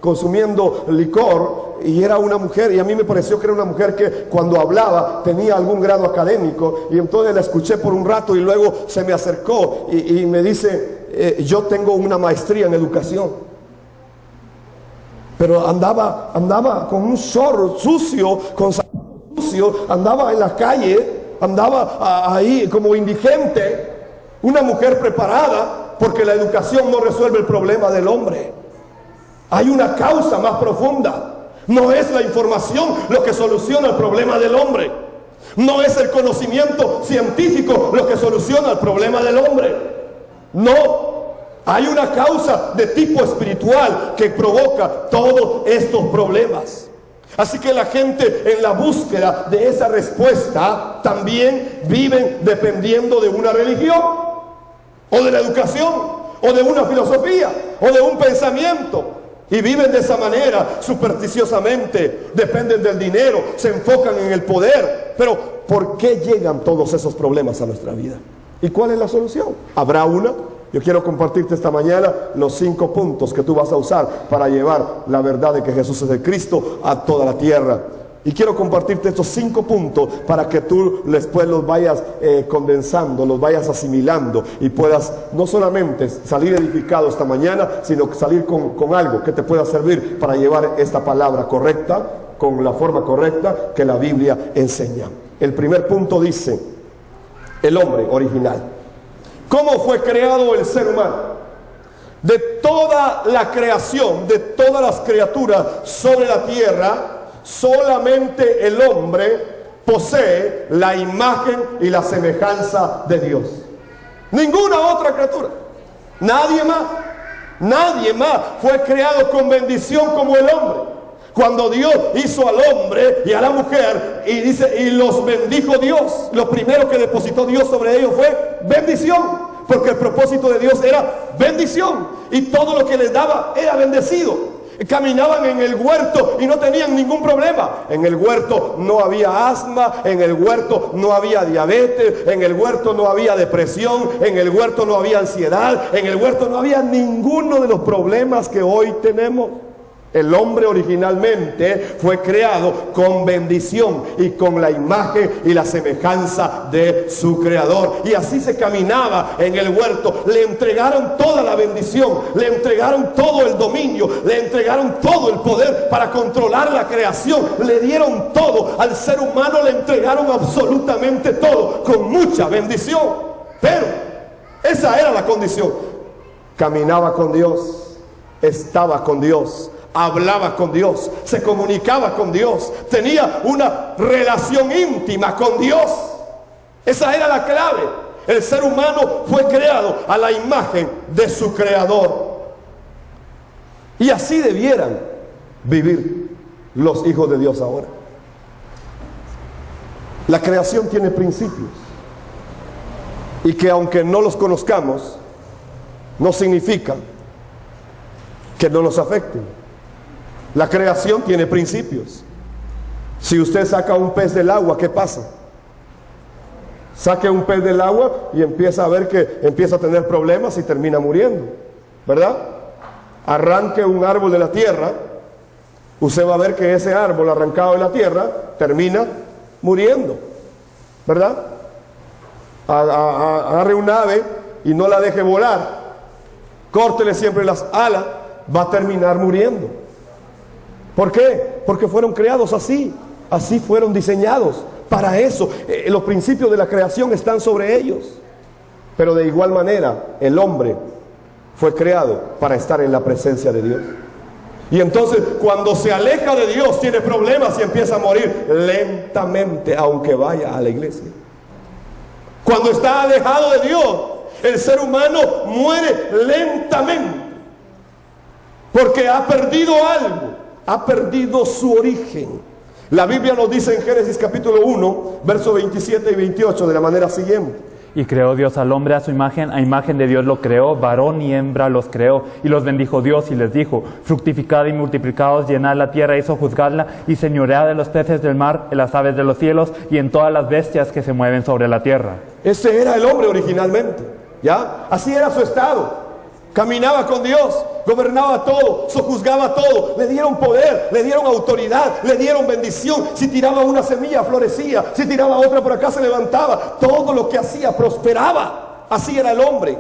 consumiendo licor, y era una mujer, y a mí me pareció que era una mujer que cuando hablaba tenía algún grado académico, y entonces la escuché por un rato y luego se me acercó y me dice, yo tengo una maestría en educación. Pero andaba con un short sucio, con zapatos sucios, andaba en la calle, andaba ahí como indigente. Una mujer preparada, porque la educación no resuelve el problema del hombre. Hay una causa más profunda. No es la información lo que soluciona el problema del hombre. No es el conocimiento científico lo que soluciona el problema del hombre. No. Hay una causa de tipo espiritual que provoca todos estos problemas. Así que la gente, en la búsqueda de esa respuesta, también viven dependiendo de una religión, o de la educación, o de una filosofía, o de un pensamiento. Y viven de esa manera, supersticiosamente, dependen del dinero, se enfocan en el poder. Pero ¿por qué llegan todos esos problemas a nuestra vida? ¿Y cuál es la solución? ¿Habrá una? Yo quiero compartirte esta mañana los 5 puntos que tú vas a usar para llevar la verdad de que Jesús es el Cristo a toda la tierra. Y quiero compartirte estos 5 puntos para que tú después los vayas condensando, los vayas asimilando y puedas no solamente salir edificado esta mañana, sino salir con algo que te pueda servir para llevar esta palabra correcta, con la forma correcta que la Biblia enseña. El primer punto dice, el hombre original. ¿Cómo fue creado el ser humano? De toda la creación, de todas las criaturas sobre la tierra, solamente el hombre posee la imagen y la semejanza de Dios. Ninguna otra criatura. Nadie más fue creado con bendición como el hombre. Cuando Dios hizo al hombre y a la mujer, y dice, y los bendijo Dios, lo primero que depositó Dios sobre ellos fue bendición, porque el propósito de Dios era bendición, y todo lo que les daba era bendecido. Caminaban en el huerto y no tenían ningún problema. En el huerto no había asma, en el huerto no había diabetes, en el huerto no había depresión, en el huerto no había ansiedad, en el huerto no había ninguno de los problemas que hoy tenemos. El hombre originalmente fue creado con bendición y con la imagen y la semejanza de su creador. Y así se caminaba en el huerto. Le entregaron toda la bendición, le entregaron todo el dominio, le entregaron todo el poder para controlar la creación. Le dieron todo. Al ser humano le entregaron absolutamente todo, con mucha bendición. Pero esa era la condición. Caminaba con Dios, estaba con Dios, hablaba con Dios, se comunicaba con Dios, tenía una relación íntima con Dios. Esa era la clave. El ser humano fue creado a la imagen de su creador. Y así debieran vivir los hijos de Dios ahora. La creación tiene principios, y que aunque no los conozcamos, no significa que no nos afecten. La creación tiene principios. Si usted saca un pez del agua, ¿qué pasa? Saque un pez del agua y empieza a ver que empieza a tener problemas y termina muriendo, ¿verdad? Arranque un árbol de la tierra, usted va a ver que ese árbol arrancado de la tierra termina muriendo, ¿verdad? Agarre un ave y no la deje volar, córtele siempre las alas, va a terminar muriendo. ¿Por qué? Porque fueron creados así fueron diseñados para eso. Los principios de la creación están sobre ellos. Pero de igual manera, el hombre fue creado para estar en la presencia de Dios. Y entonces, cuando se aleja de Dios, tiene problemas y empieza a morir lentamente, aunque vaya a la iglesia. Cuando está alejado de Dios, el ser humano muere lentamente, porque ha perdido algo. Ha perdido su origen. La Biblia nos dice en Génesis capítulo 1, versos 27 y 28 de la manera siguiente. Y creó Dios al hombre a su imagen, a imagen de Dios lo creó, varón y hembra los creó. Y los bendijo Dios y les dijo, fructificad y multiplicaos, llenad la tierra y sojuzgadla, y señoread de los peces del mar, en las aves de los cielos, y en todas las bestias que se mueven sobre la tierra. Ese era el hombre originalmente, ¿ya? Así era su estado. Caminaba con Dios, gobernaba todo, sojuzgaba todo, le dieron poder, le dieron autoridad, le dieron bendición. Si tiraba una semilla, florecía. Si tiraba otra, por acá se levantaba. Todo lo que hacía prosperaba. Así era el hombre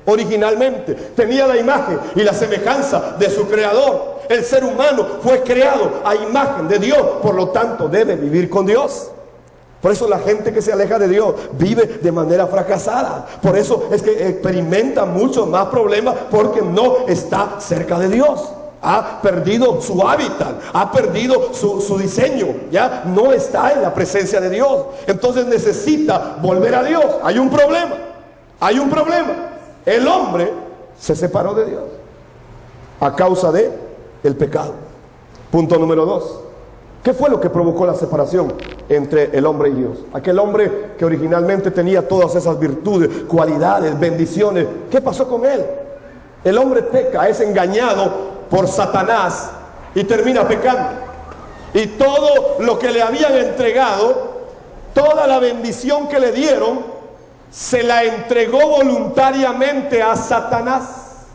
originalmente. Tenía la imagen y la semejanza de su creador. El ser humano fue creado a imagen de Dios, por lo tanto debe vivir con Dios. Por eso la gente que se aleja de Dios vive de manera fracasada. Por eso es que experimenta muchos más problemas, porque no está cerca de Dios. Ha perdido su hábitat, ha perdido su diseño, ya no está en la presencia de Dios. Entonces necesita volver a Dios. Hay un problema, hay un problema. El hombre se separó de Dios a causa de el pecado. Punto número 2. ¿Qué fue lo que provocó la separación entre el hombre y Dios? Aquel hombre que originalmente tenía todas esas virtudes, cualidades, bendiciones. ¿Qué pasó con él? El hombre peca, es engañado por Satanás y termina pecando. Y todo lo que le habían entregado, toda la bendición que le dieron, se la entregó voluntariamente a Satanás.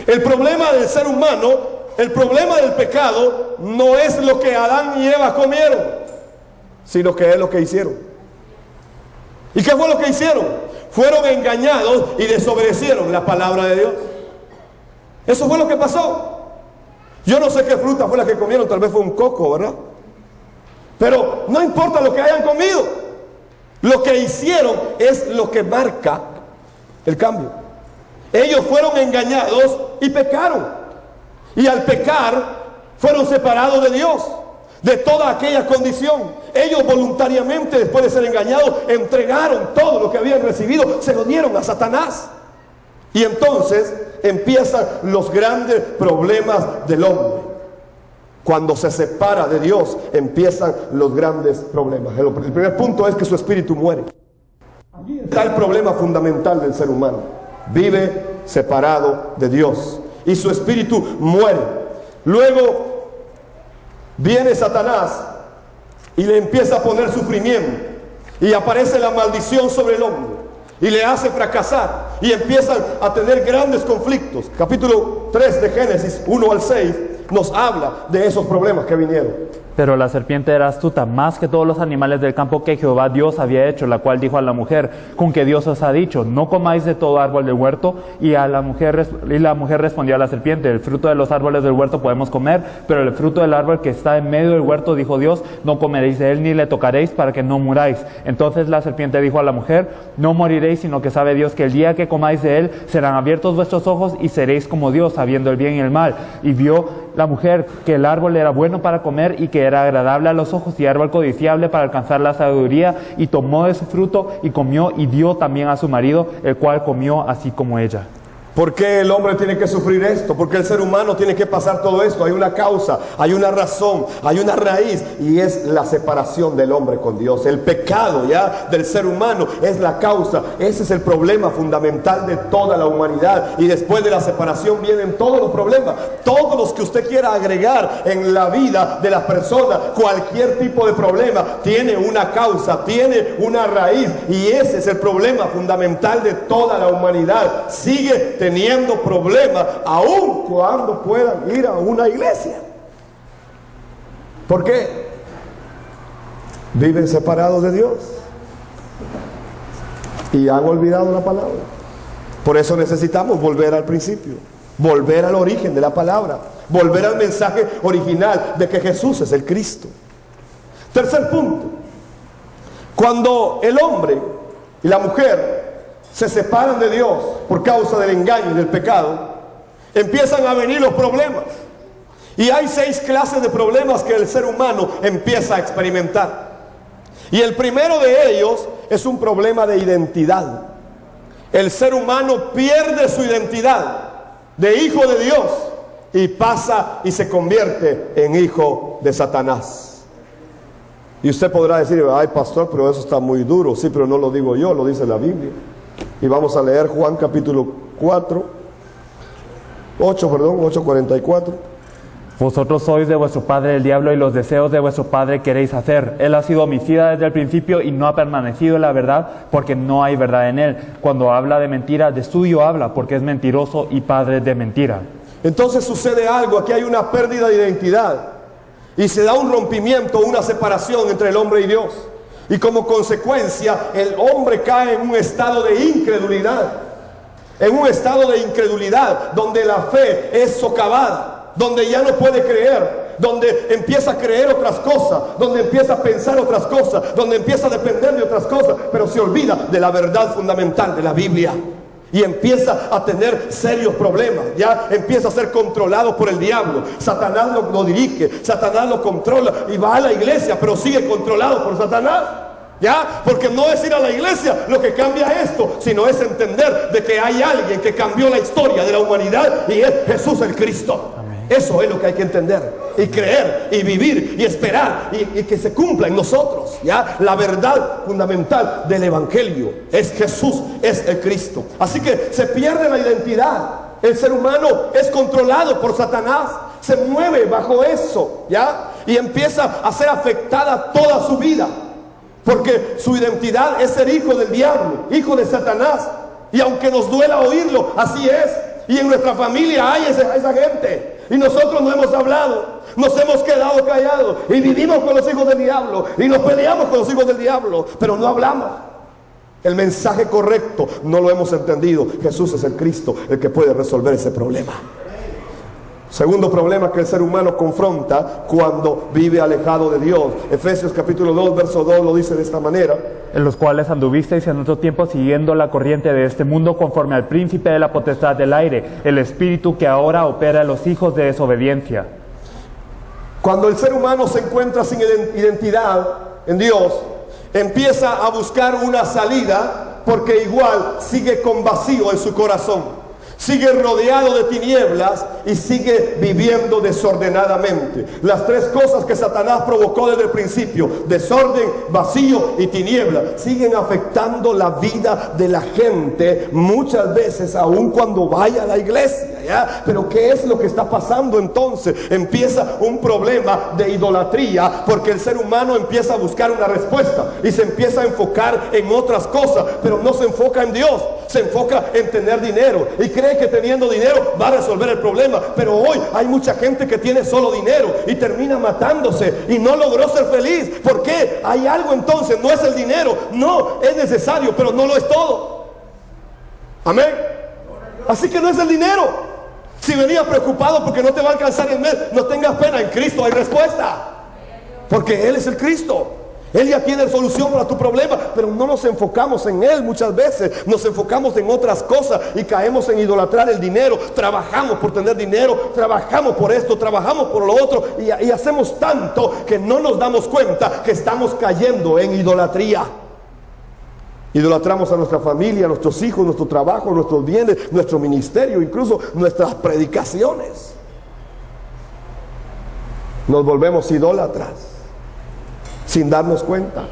El problema del ser humano, el problema del pecado, no es lo que Adán y Eva comieron, sino que es lo que hicieron. ¿Y qué fue lo que hicieron? Fueron engañados y desobedecieron la palabra de Dios. Eso fue lo que pasó. Yo no sé qué fruta fue la que comieron, tal vez fue un coco, ¿verdad? Pero no importa lo que hayan comido, lo que hicieron es lo que marca el cambio. Ellos fueron engañados y pecaron. Y al pecar, fueron separados de Dios, de toda aquella condición. Ellos voluntariamente, después de ser engañados, entregaron todo lo que habían recibido, se lo dieron a Satanás. Y entonces empiezan los grandes problemas del hombre. Cuando se separa de Dios, empiezan los grandes problemas. El primer punto es que su espíritu muere. Allí está el problema fundamental del ser humano. Vive separado de Dios y su espíritu muere. Luego viene Satanás y le empieza a poner sufrimiento, y aparece la maldición sobre el hombre y le hace fracasar, y empiezan a tener grandes conflictos. Capítulo 3 de Génesis 1 al 6 nos habla de esos problemas que vinieron. Pero la serpiente era astuta más que todos los animales del campo que Jehová Dios había hecho, la cual dijo a la mujer: con que Dios os ha dicho, no comáis de todo árbol del huerto. Y la mujer respondió a la serpiente: el fruto de los árboles del huerto podemos comer, pero el fruto del árbol que está en medio del huerto, dijo Dios, no comeréis de él ni le tocaréis, para que no muráis. Entonces la serpiente dijo a la mujer: no moriréis, sino que sabe Dios que el día que comáis de él serán abiertos vuestros ojos y seréis como Dios, sabiendo el bien y el mal. Y vio la mujer que el árbol era bueno para comer y que era agradable a los ojos y árbol codiciable para alcanzar la sabiduría, y tomó de su fruto y comió, y dio también a su marido, el cual comió así como ella. ¿Por qué el hombre tiene que sufrir esto? ¿Por qué el ser humano tiene que pasar todo esto? Hay una causa, hay una razón, hay una raíz, y es la separación del hombre con Dios. El pecado ya del ser humano es la causa. Ese es el problema fundamental de toda la humanidad, y después de la separación vienen todos los problemas, todos los que usted quiera agregar en la vida de la persona. Cualquier tipo de problema tiene una causa, tiene una raíz, y ese es el problema fundamental de toda la humanidad. Sigue teniendo problemas aun cuando puedan ir a una iglesia. ¿Por qué? Viven separados de Dios y han olvidado la palabra. Por eso necesitamos volver al principio, volver al origen de la palabra, volver al mensaje original de que Jesús es el Cristo. Tercer punto: cuando el hombre y la mujer se separan de Dios por causa del engaño y del pecado, empiezan a venir los problemas. Y hay 6 clases de problemas que el ser humano empieza a experimentar. Y el primero de ellos es un problema de identidad. El ser humano pierde su identidad de hijo de Dios y pasa y se convierte en hijo de Satanás. Y usted podrá decir: ay, pastor, pero eso está muy duro. Sí, pero no lo digo yo, lo dice la Biblia. Y vamos a leer Juan capítulo 8:44. Vosotros sois de vuestro padre el diablo y los deseos de vuestro padre queréis hacer. Él ha sido homicida desde el principio y no ha permanecido en la verdad porque no hay verdad en él. Cuando habla de mentira, de suyo habla porque es mentiroso y padre de mentira. Entonces sucede algo, aquí hay una pérdida de identidad y se da un rompimiento, una separación entre el hombre y Dios. Y como consecuencia, el hombre cae en un estado de incredulidad. En un estado de incredulidad donde la fe es socavada, donde ya no puede creer, donde empieza a creer otras cosas, donde empieza a pensar otras cosas, donde empieza a depender de otras cosas, pero se olvida de la verdad fundamental de la Biblia. Y empieza a tener serios problemas, ya empieza a ser controlado por el diablo. Satanás lo dirige, Satanás lo controla y va a la iglesia, pero sigue controlado por Satanás. ¿Ya? Porque no es ir a la iglesia lo que cambia esto, sino es entender de que hay alguien que cambió la historia de la humanidad y es Jesús el Cristo. Amén. Eso es lo que hay que entender y creer y vivir y esperar y que se cumpla en nosotros. ¿Ya? La verdad fundamental del evangelio es Jesús, es el Cristo. Así que se pierde la identidad. El ser humano es controlado por Satanás, se mueve bajo eso, ¿ya? Y empieza a ser afectada toda su vida. Porque su identidad es ser hijo del diablo, hijo de Satanás. Y aunque nos duela oírlo, así es. Y en nuestra familia hay esa gente. Y nosotros no hemos hablado, nos hemos quedado callados. Y vivimos con los hijos del diablo. Y nos peleamos con los hijos del diablo. Pero no hablamos. El mensaje correcto no lo hemos entendido. Jesús es el Cristo, el que puede resolver ese problema. Segundo problema que el ser humano confronta cuando vive alejado de Dios. Efesios capítulo 2, verso 2 lo dice de esta manera. En los cuales anduvisteis en otro tiempo siguiendo la corriente de este mundo conforme al príncipe de la potestad del aire, el espíritu que ahora opera en los hijos de desobediencia. Cuando el ser humano se encuentra sin identidad en Dios, empieza a buscar una salida porque igual sigue con vacío en su corazón. Sigue rodeado de tinieblas y sigue viviendo desordenadamente. Las tres cosas que Satanás provocó desde el principio, desorden, vacío y tinieblas, siguen afectando la vida de la gente muchas veces, aun cuando vaya a la iglesia, ¿ya? Pero ¿qué es lo que está pasando entonces? Empieza un problema de idolatría porque el ser humano empieza a buscar una respuesta y se empieza a enfocar en otras cosas, pero no se enfoca en Dios, se enfoca en tener dinero y cree que teniendo dinero va a resolver el problema. Pero hoy hay mucha gente que tiene solo dinero y termina matándose y no logró ser feliz. ¿Por qué? Hay algo entonces, no es el dinero, no, es necesario, pero no lo es todo. Amén. Así que no es el dinero. Si venías preocupado porque no te va a alcanzar el mes, no tengas pena, en Cristo hay respuesta, porque Él es el Cristo. Él ya tiene solución para tu problema, pero no nos enfocamos en Él muchas veces. Nos enfocamos en otras cosas y caemos en idolatrar el dinero. Trabajamos por tener dinero, trabajamos por esto, trabajamos por lo otro y hacemos tanto que no nos damos cuenta que estamos cayendo en idolatría. Idolatramos a nuestra familia, a nuestros hijos, nuestro trabajo, nuestros bienes, nuestro ministerio, incluso nuestras predicaciones. Nos volvemos idólatras sin darnos cuenta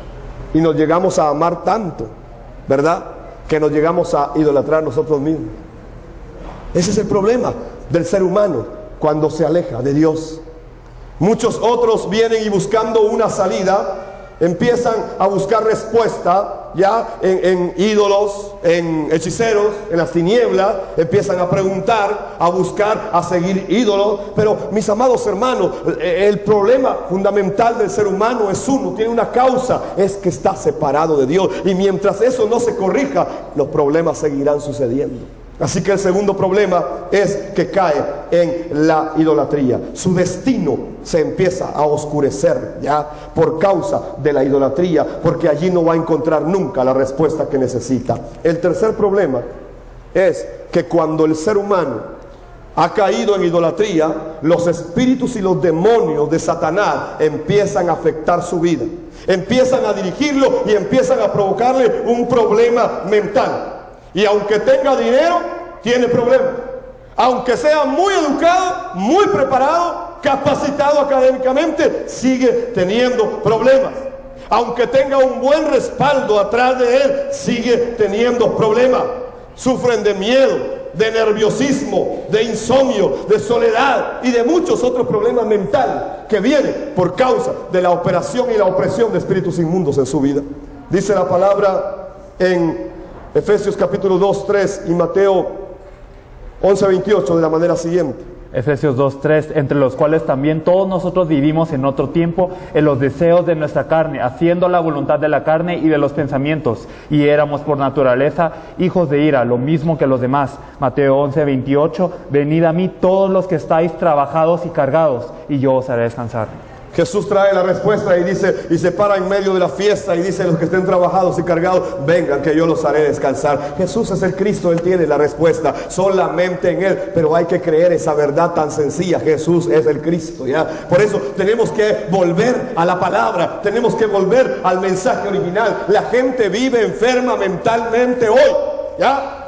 y nos llegamos a amar tanto, ¿verdad? Que nos llegamos a idolatrar nosotros mismos. Ese es el problema del ser humano cuando se aleja de Dios. Muchos otros vienen y buscando una salida, empiezan a buscar respuesta ya en ídolos, en hechiceros, en las tinieblas, empiezan a preguntar, a buscar, a seguir ídolos. Pero mis amados hermanos, el problema fundamental del ser humano es uno, tiene una causa, es que está separado de Dios. Y mientras eso no se corrija, los problemas seguirán sucediendo. Así que el segundo problema es que cae en la idolatría. Su destino se empieza a oscurecer ya por causa de la idolatría, porque allí no va a encontrar nunca la respuesta que necesita. El tercer problema es que cuando el ser humano ha caído en idolatría, los espíritus y los demonios de Satanás empiezan a afectar su vida, empiezan a dirigirlo y empiezan a provocarle un problema mental. Y aunque tenga dinero, tiene problemas. Aunque sea muy educado, muy preparado, capacitado académicamente, sigue teniendo problemas. Aunque tenga un buen respaldo atrás de él, sigue teniendo problemas. Sufren de miedo, de nerviosismo, de insomnio, de soledad y de muchos otros problemas mentales que vienen por causa de la operación y la opresión de espíritus inmundos en su vida. Dice la palabra en Efesios capítulo 2, 3 y Mateo 11, 28 de la manera siguiente. Efesios 2:3, entre los cuales también todos nosotros vivimos en otro tiempo en los deseos de nuestra carne, haciendo la voluntad de la carne y de los pensamientos, y éramos por naturaleza hijos de ira, lo mismo que los demás. Mateo 11:28, venid a mí todos los que estáis trabajados y cargados, y yo os haré descansar. Jesús trae la respuesta y dice, y se para en medio de la fiesta y dice, los que estén trabajados y cargados, vengan que yo los haré descansar. Jesús es el Cristo, Él tiene la respuesta, solamente en Él, pero hay que creer esa verdad tan sencilla. Jesús es el Cristo, ¿ya? Por eso tenemos que volver a la palabra, tenemos que volver al mensaje original. La gente vive enferma mentalmente hoy, ¿ya?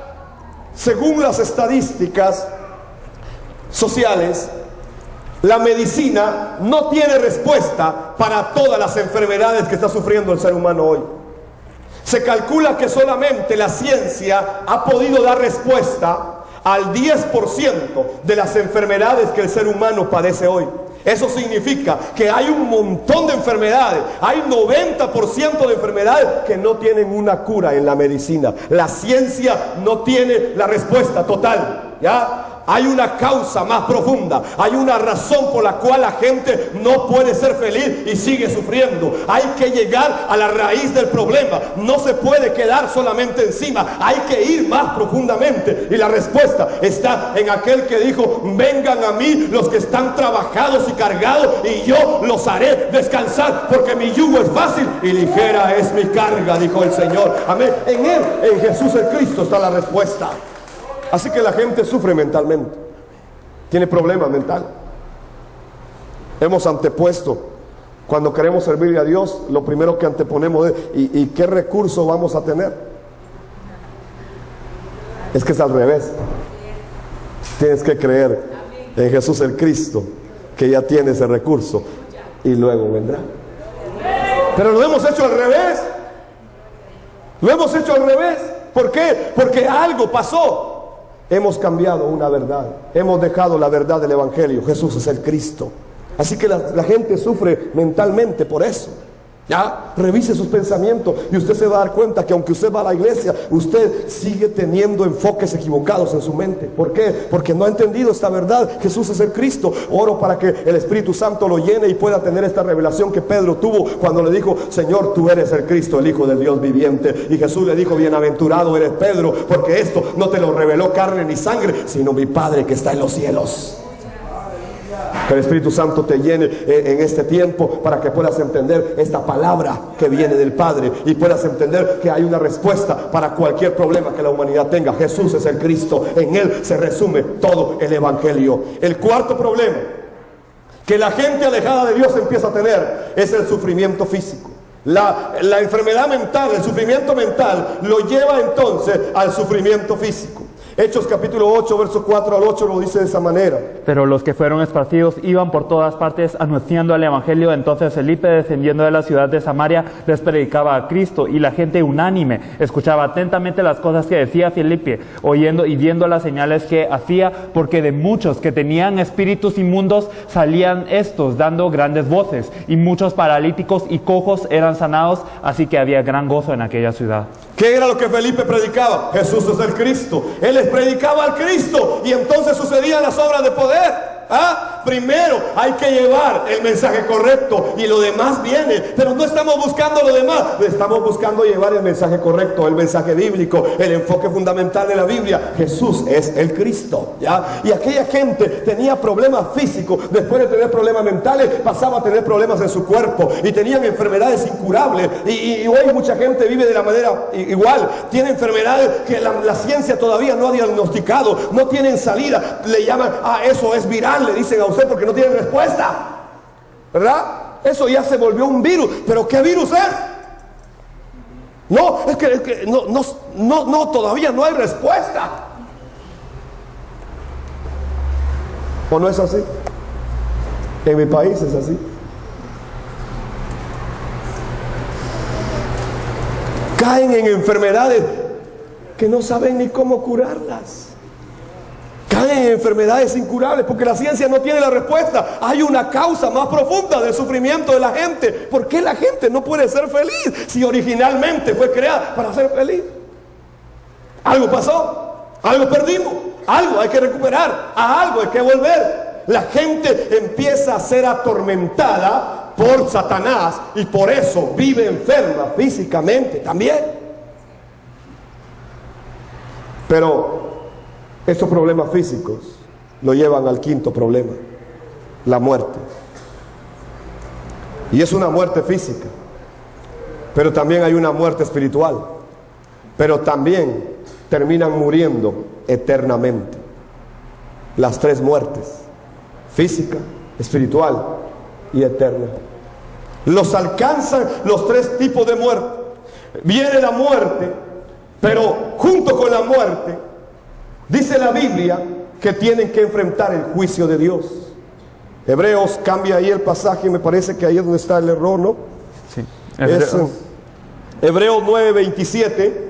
Según las estadísticas sociales, la medicina no tiene respuesta para todas las enfermedades que está sufriendo el ser humano hoy. Se calcula que solamente la ciencia ha podido dar respuesta al 10% de las enfermedades que el ser humano padece hoy. Eso significa que hay un montón de enfermedades, hay 90% de enfermedades que no tienen una cura en la medicina. La ciencia no tiene la respuesta total, ¿ya? Hay una causa más profunda, hay una razón por la cual la gente no puede ser feliz y sigue sufriendo. Hay que llegar a la raíz del problema, no se puede quedar solamente encima, hay que ir más profundamente. Y la respuesta está en aquel que dijo, vengan a mí los que están trabajados y cargados y yo los haré descansar, porque mi yugo es fácil y ligera es mi carga, dijo el Señor. Amén. En Él, en Jesús el Cristo, está la respuesta. Así que la gente sufre mentalmente, tiene problemas mentales. Hemos antepuesto, cuando queremos servirle a Dios, lo primero que anteponemos es, ¿y qué recurso vamos a tener? Es que es al revés. Tienes que creer en Jesús el Cristo, que ya tiene ese recurso, y luego vendrá. Pero lo hemos hecho al revés. Lo hemos hecho al revés. ¿Por qué? Porque algo pasó. Hemos cambiado una verdad, hemos dejado la verdad del Evangelio. Jesús es el Cristo. Así que la gente sufre mentalmente por eso. Ya, revise sus pensamientos y usted se va a dar cuenta que aunque usted va a la iglesia, usted sigue teniendo enfoques equivocados en su mente. ¿Por qué? Porque no ha entendido esta verdad. Jesús es el Cristo. Oro para que el Espíritu Santo lo llene y pueda tener esta revelación que Pedro tuvo cuando le dijo, Señor, tú eres el Cristo, el Hijo del Dios viviente. Y Jesús le dijo, bienaventurado eres Pedro, porque esto no te lo reveló carne ni sangre, sino mi Padre que está en los cielos. Que el Espíritu Santo te llene en este tiempo para que puedas entender esta palabra que viene del Padre y puedas entender que hay una respuesta para cualquier problema que la humanidad tenga. Jesús es el Cristo, en Él se resume todo el Evangelio. El cuarto problema que la gente alejada de Dios empieza a tener es el sufrimiento físico. La enfermedad mental, el sufrimiento mental lo lleva entonces al sufrimiento físico. Hechos capítulo 8, verso 4 al 8 lo dice de esa manera. Pero los que fueron esparcidos iban por todas partes anunciando el Evangelio. Entonces Felipe, descendiendo de la ciudad de Samaria, les predicaba a Cristo, y la gente unánime escuchaba atentamente las cosas que decía Felipe, oyendo y viendo las señales que hacía, porque de muchos que tenían espíritus inmundos salían estos dando grandes voces, y muchos paralíticos y cojos eran sanados, así que había gran gozo en aquella ciudad. ¿Qué era lo que Felipe predicaba? Jesús es el Cristo. Él les predicaba al Cristo y entonces sucedían las obras de poder. Primero hay que llevar el mensaje correcto y lo demás viene, pero no estamos buscando lo demás, estamos buscando llevar el mensaje correcto, el mensaje bíblico, el enfoque fundamental de la Biblia. Jesús es el Cristo, ¿ya? Y aquella gente tenía problemas físicos, después de tener problemas mentales pasaba a tener problemas en su cuerpo y tenían enfermedades incurables y hoy mucha gente vive de la manera igual, tiene enfermedades que la ciencia todavía no ha diagnosticado, no tienen salida, le llaman, eso es viral, le dicen a usted porque no tiene respuesta, ¿verdad? Eso ya se volvió un virus. ¿Pero qué virus es? No, es que no, todavía no hay respuesta. ¿O no es así? En mi país es así. Caen en enfermedades que no saben ni cómo curarlas. Caen en enfermedades incurables porque la ciencia no tiene la respuesta. Hay una causa más profunda del sufrimiento de la gente. ¿Por qué la gente no puede ser feliz si originalmente fue creada para ser feliz? Algo pasó, algo perdimos, algo hay que recuperar, a algo hay que volver. La gente empieza a ser atormentada por Satanás y por eso vive enferma físicamente también. Pero estos problemas físicos lo llevan al quinto problema, la muerte. Y es una muerte física, pero también hay una muerte espiritual. Pero también terminan muriendo eternamente. Las tres muertes: física, espiritual y eterna. Los alcanzan los tres tipos de muerte. Viene la muerte, pero junto con la muerte, dice la Biblia que tienen que enfrentar el juicio de Dios. Hebreos, cambia ahí el pasaje, me parece que ahí es donde está el error, ¿no? Sí. Hebreos 9:27.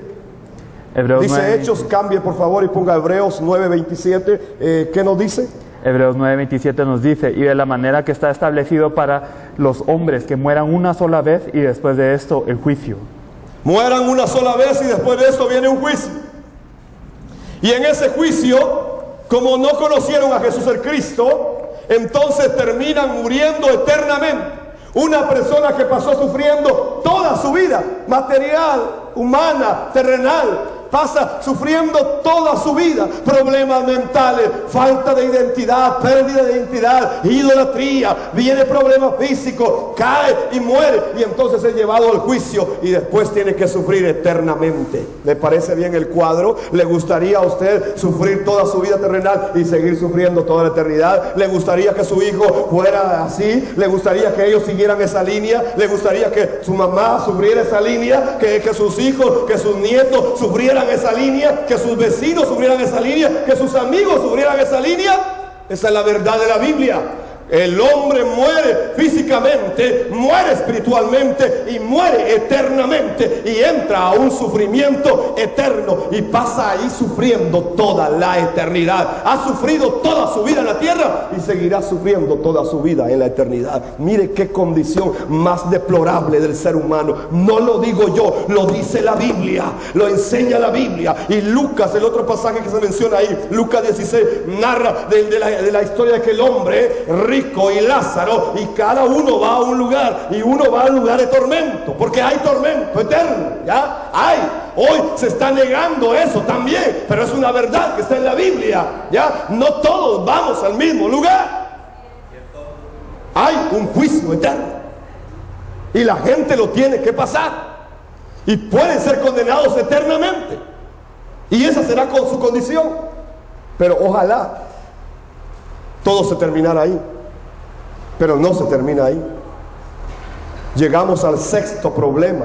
Dice 9, Hechos, cambie por favor y ponga Hebreos 9:27. ¿Qué nos dice? Hebreos 9:27 nos dice: y de la manera que está establecido para los hombres que mueran una sola vez y después de esto el juicio. Mueran una sola vez y después de esto viene un juicio. Y en ese juicio, como no conocieron a Jesús el Cristo, entonces terminan muriendo eternamente. Una persona que pasó sufriendo toda su vida, material, humana, terrenal, pasa sufriendo toda su vida problemas mentales, falta de identidad, pérdida de identidad, idolatría, viene problemas físicos, cae y muere, y entonces es llevado al juicio y después tiene que sufrir eternamente. ¿Le parece bien el cuadro? ¿Le gustaría a usted sufrir toda su vida terrenal y seguir sufriendo toda la eternidad? ¿Le gustaría que su hijo fuera así? ¿Le gustaría que ellos siguieran esa línea? ¿Le gustaría que su mamá sufriera esa línea? ¿Que sus hijos, que sus nietos sufrieran esa línea? ¿Que sus vecinos sufrieran esa línea? ¿Que sus amigos sufrieran esa línea? Esa es la verdad de la Biblia. El hombre muere físicamente, muere espiritualmente y muere eternamente, y entra a un sufrimiento eterno y pasa ahí sufriendo toda la eternidad. Ha sufrido toda su vida en la tierra y seguirá sufriendo toda su vida en la eternidad. Mire qué condición más deplorable del ser humano. No lo digo yo, lo dice la Biblia, lo enseña la Biblia. Y Lucas, el otro pasaje que se menciona ahí, Lucas 16, narra de la historia de aquel hombre rico y Lázaro, y cada uno va a un lugar, y uno va al lugar de tormento, porque hay tormento eterno, ¿ya? Hay. Hoy se está negando eso también, pero es una verdad que está en la Biblia, ¿ya? No todos vamos al mismo lugar. Hay un juicio eterno y la gente lo tiene que pasar, y pueden ser condenados eternamente, y esa será con su condición. Pero ojalá todo se terminara ahí. Pero no se termina ahí. Llegamos al sexto problema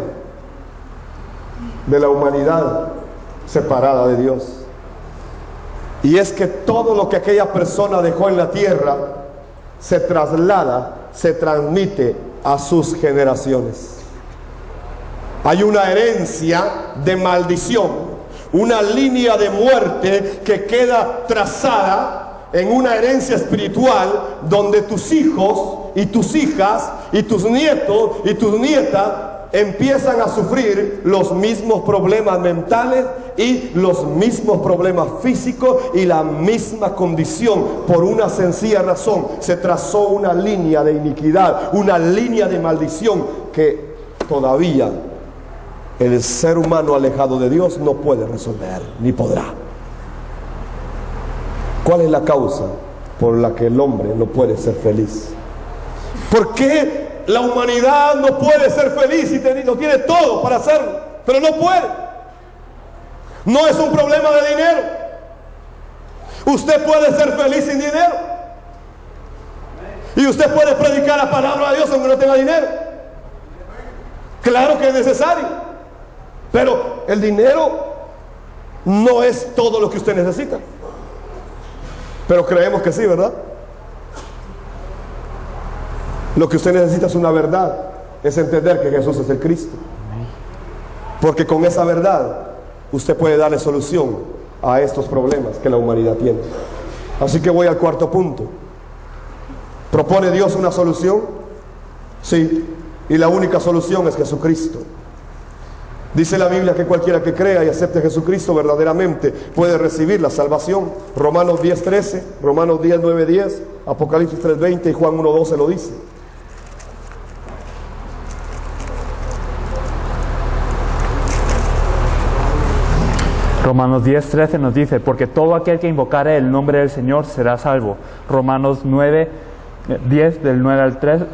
de la humanidad separada de Dios. Y es que todo lo que aquella persona dejó en la tierra se traslada, se transmite a sus generaciones. Hay una herencia de maldición, una línea de muerte que queda trazada en una herencia espiritual, donde tus hijos y tus hijas y tus nietos y tus nietas empiezan a sufrir los mismos problemas mentales y los mismos problemas físicos y la misma condición, por una sencilla razón: se trazó una línea de iniquidad, una línea de maldición que todavía el ser humano alejado de Dios no puede resolver, ni podrá. ¿Cuál es la causa por la que el hombre no puede ser feliz? ¿Por qué la humanidad no puede ser feliz y lo tiene todo para hacerlo, pero no puede? No es un problema de dinero. Usted puede ser feliz sin dinero, y usted puede predicar la palabra de Dios aunque no tenga dinero. Claro que es necesario, pero el dinero no es todo lo que usted necesita. Pero creemos que sí, ¿verdad? Lo que usted necesita es una verdad, es entender que Jesús es el Cristo. Porque con esa verdad usted puede darle solución a estos problemas que la humanidad tiene. Así que voy al cuarto punto. ¿Propone Dios una solución? Sí, y la única solución es Jesucristo. Dice la Biblia que cualquiera que crea y acepte a Jesucristo verdaderamente puede recibir la salvación. Romanos 10:13, Romanos 10:9-10, Apocalipsis 3:20 y Juan 1:12 lo dice. Romanos 10:13 nos dice, porque todo aquel que invocare el nombre del Señor será salvo. Romanos 9:10, del 9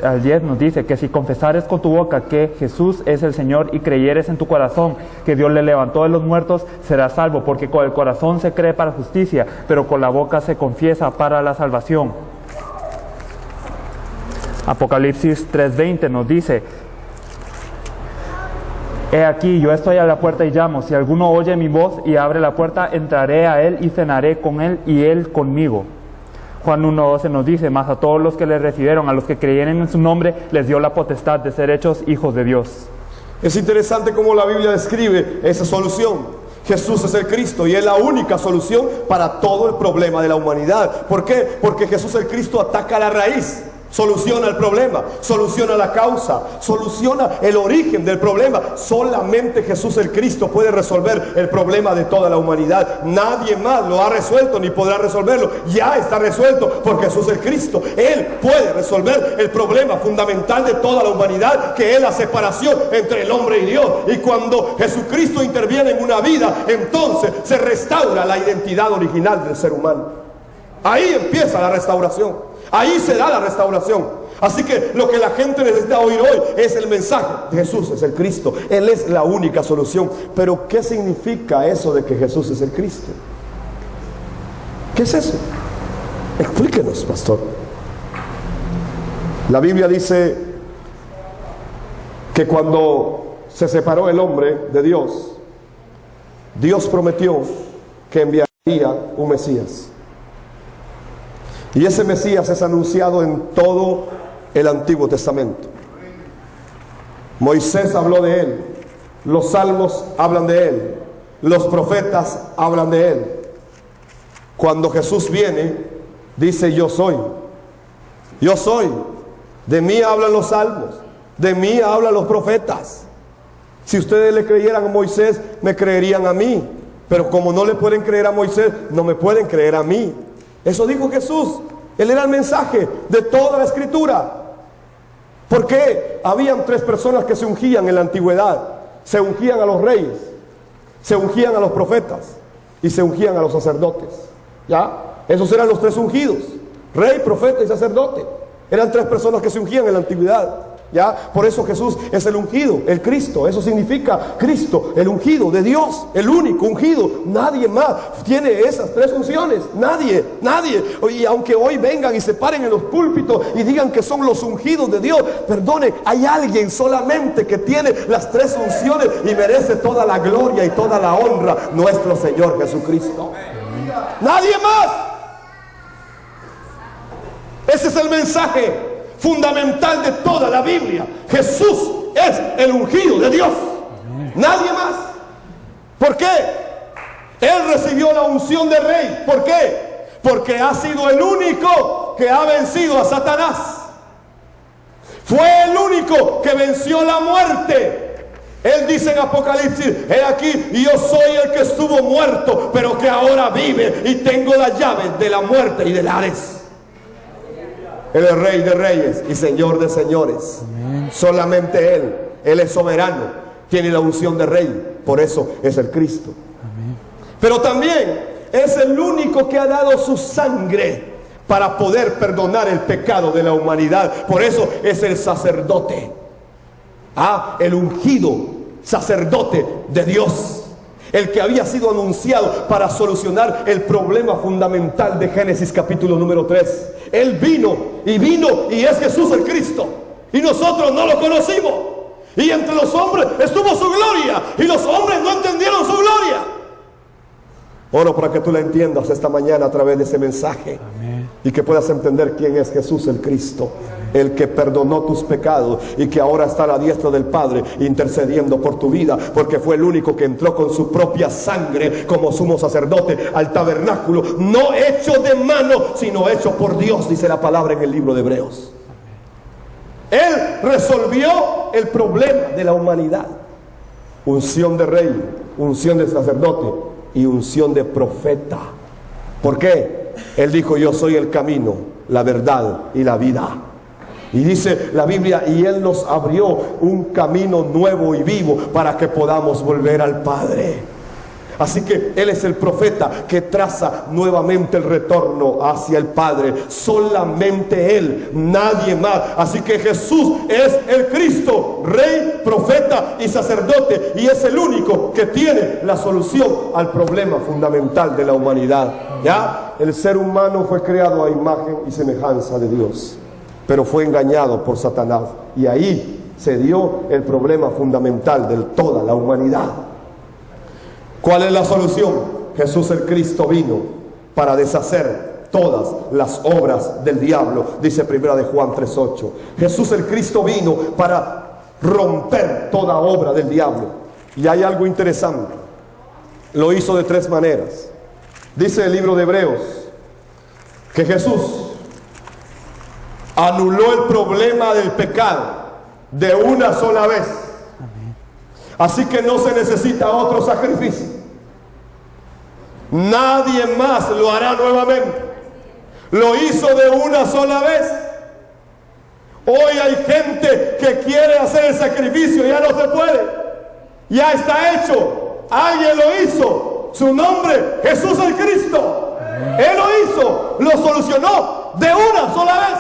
al 10 nos dice que si confesares con tu boca que Jesús es el Señor y creyeres en tu corazón que Dios le levantó de los muertos, serás salvo, porque con el corazón se cree para justicia, pero con la boca se confiesa para la salvación. Apocalipsis 3:20 nos dice, he aquí, yo estoy a la puerta y llamo. Si alguno oye mi voz y abre la puerta, entraré a él y cenaré con él y él conmigo. Juan 1:12 nos dice, mas a todos los que le recibieron, a los que creyeron en su nombre, les dio la potestad de ser hechos hijos de Dios. Es interesante cómo la Biblia describe esa solución. Jesús es el Cristo y es la única solución para todo el problema de la humanidad. ¿Por qué? Porque Jesús el Cristo ataca la raíz. Soluciona el problema, soluciona la causa, soluciona el origen del problema. Solamente Jesús el Cristo puede resolver el problema de toda la humanidad. Nadie más lo ha resuelto ni podrá resolverlo. Ya está resuelto por Jesús el Cristo. Él puede resolver el problema fundamental de toda la humanidad, que es la separación entre el hombre y Dios. Y cuando Jesucristo interviene en una vida, entonces se restaura la identidad original del ser humano. Ahí empieza la restauración. Ahí se da la restauración. Así que lo que la gente necesita oír hoy es el mensaje de Jesús es el Cristo. Él es la única solución. Pero ¿qué significa eso de que Jesús es el Cristo? ¿Qué es eso? Explíquenos, pastor. La Biblia dice que cuando se separó el hombre de Dios, Dios prometió que enviaría un Mesías. Y ese Mesías es anunciado en todo el Antiguo Testamento. Moisés habló de él, los salmos hablan de él, los profetas hablan de él. Cuando Jesús viene, dice yo soy. Yo soy. De mí hablan los salmos, de mí hablan los profetas. Si ustedes le creyeran a Moisés, me creerían a mí. Pero como no le pueden creer a Moisés, no me pueden creer a mí. Eso dijo Jesús. Él era el mensaje de toda la Escritura. Porque habían tres personas que se ungían en la antigüedad. Se ungían a los reyes, se ungían a los profetas y se ungían a los sacerdotes. ¿Ya? Esos eran los tres ungidos: rey, profeta y sacerdote. Eran tres personas que se ungían en la antigüedad. ¿Ya? Por eso Jesús es el ungido, el Cristo. Eso significa Cristo, el ungido de Dios, el único ungido. Nadie más tiene esas tres unciones. Nadie. Y aunque hoy vengan y se paren en los púlpitos y digan que son los ungidos de Dios, perdone, hay alguien solamente que tiene las tres unciones y merece toda la gloria y toda la honra: nuestro Señor Jesucristo. Nadie más. Ese es el mensaje fundamental de toda la Biblia. Jesús es el ungido de Dios. Nadie más. ¿Por qué? Él recibió la unción de rey. ¿Por qué? Porque ha sido el único que ha vencido a Satanás. Fue el único que venció la muerte. Él dice en Apocalipsis: he aquí, yo soy el que estuvo muerto, pero que ahora vive, y tengo las llaves de la muerte y del Hades. Él es Rey de reyes y Señor de señores. Amén. Solamente Él es soberano, tiene la unción de rey, por eso es el Cristo. Amén. Pero también es el único que ha dado su sangre para poder perdonar el pecado de la humanidad. Por eso es el sacerdote, el ungido sacerdote de Dios, el que había sido anunciado para solucionar el problema fundamental de Génesis capítulo número 3. Él vino y es Jesús el Cristo, y nosotros no lo conocimos. Y entre los hombres estuvo su gloria, y los hombres no entendieron su gloria. Oro para que tú la entiendas esta mañana a través de ese mensaje. Amén. Y que puedas entender quién es Jesús el Cristo. Amén. el que perdonó tus pecados y que ahora está a la diestra del Padre intercediendo por tu vida, porque fue el único que entró con su propia sangre como sumo sacerdote al tabernáculo, no hecho de mano, sino hecho por Dios, dice la palabra en el libro de Hebreos. Él resolvió el problema de la humanidad. Unción de rey, unción de sacerdote y unción de profeta. ¿Por qué? Él dijo: yo soy el camino, la verdad y la vida. Y dice la Biblia, y Él nos abrió un camino nuevo y vivo para que podamos volver al Padre. Así que Él es el profeta que traza nuevamente el retorno hacia el Padre. Solamente Él, nadie más. Así que Jesús es el Cristo, Rey, profeta y sacerdote. Y es el único que tiene la solución al problema fundamental de la humanidad. ¿Ya? El ser humano fue creado a imagen y semejanza de Dios, pero fue engañado por Satanás. Y ahí se dio el problema fundamental de toda la humanidad. ¿Cuál es la solución? Jesús el Cristo vino para deshacer todas las obras del diablo, dice primera de Juan 3:8. Jesús el Cristo vino para romper toda obra del diablo. Y hay algo interesante. Lo hizo de 3 maneras. Dice el libro de Hebreos que Jesús anuló el problema del pecado de una sola vez. Así que no se necesita otro sacrificio. Nadie más lo hará nuevamente. Lo hizo de una sola vez. Hoy hay gente que quiere hacer el sacrificio, ya no se puede. Ya está hecho. Alguien lo hizo. Su nombre, Jesús el Cristo. Él lo hizo, lo solucionó de una sola vez.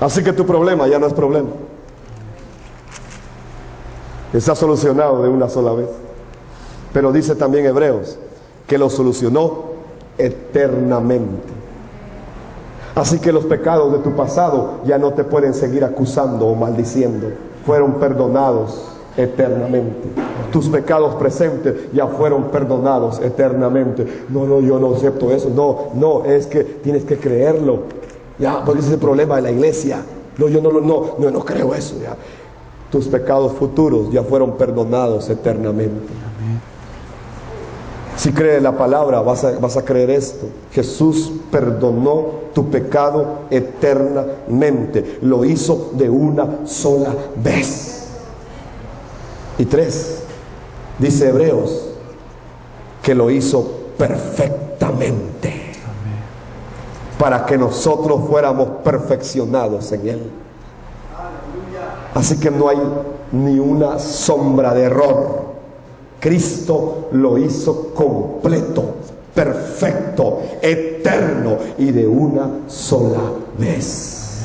Así que tu problema ya no es problema. Está solucionado de una sola vez. Pero dice también Hebreos que lo solucionó eternamente. Así que los pecados de tu pasado ya no te pueden seguir acusando o maldiciendo. Fueron perdonados eternamente. Tus pecados presentes ya fueron perdonados eternamente. No, yo no acepto eso. No, es que tienes que creerlo. Ya, porque ese es el problema de la iglesia. No, yo no creo eso. Ya. Tus pecados futuros ya fueron perdonados eternamente. Amén. Si crees la palabra, vas a creer esto. Jesús perdonó tu pecado eternamente. Lo hizo de una sola vez. Y 3, dice Hebreos, que lo hizo perfectamente. Amén. Para que nosotros fuéramos perfeccionados en Él. Así que no hay ni una sombra de error. Cristo lo hizo completo, perfecto, eterno y de una sola vez.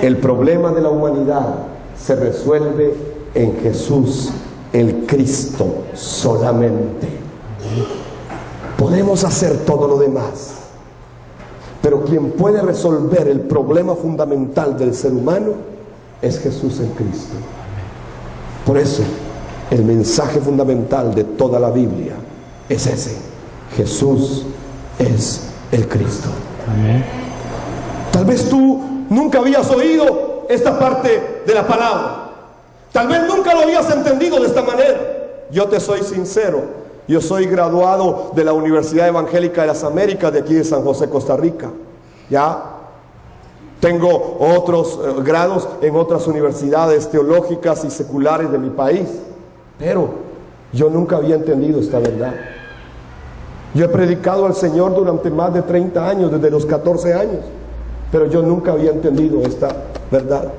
El problema de la humanidad se resuelve en Jesús el Cristo solamente. Podemos hacer todo lo demás, pero quien puede resolver el problema fundamental del ser humano es Jesús el Cristo. Por eso el mensaje fundamental de toda la Biblia es ese: Jesús es el Cristo. Amén. Tal vez tú nunca habías oído esta parte de la palabra. Tal vez nunca lo habías entendido de esta manera. Yo te soy sincero. Yo soy graduado de la Universidad Evangélica de las Américas de aquí de San José, Costa Rica. Ya tengo otros grados en otras universidades teológicas y seculares de mi país. Pero yo nunca había entendido esta verdad. Yo he predicado al Señor durante más de 30 años, desde los 14 años. Pero yo nunca había entendido esta verdad.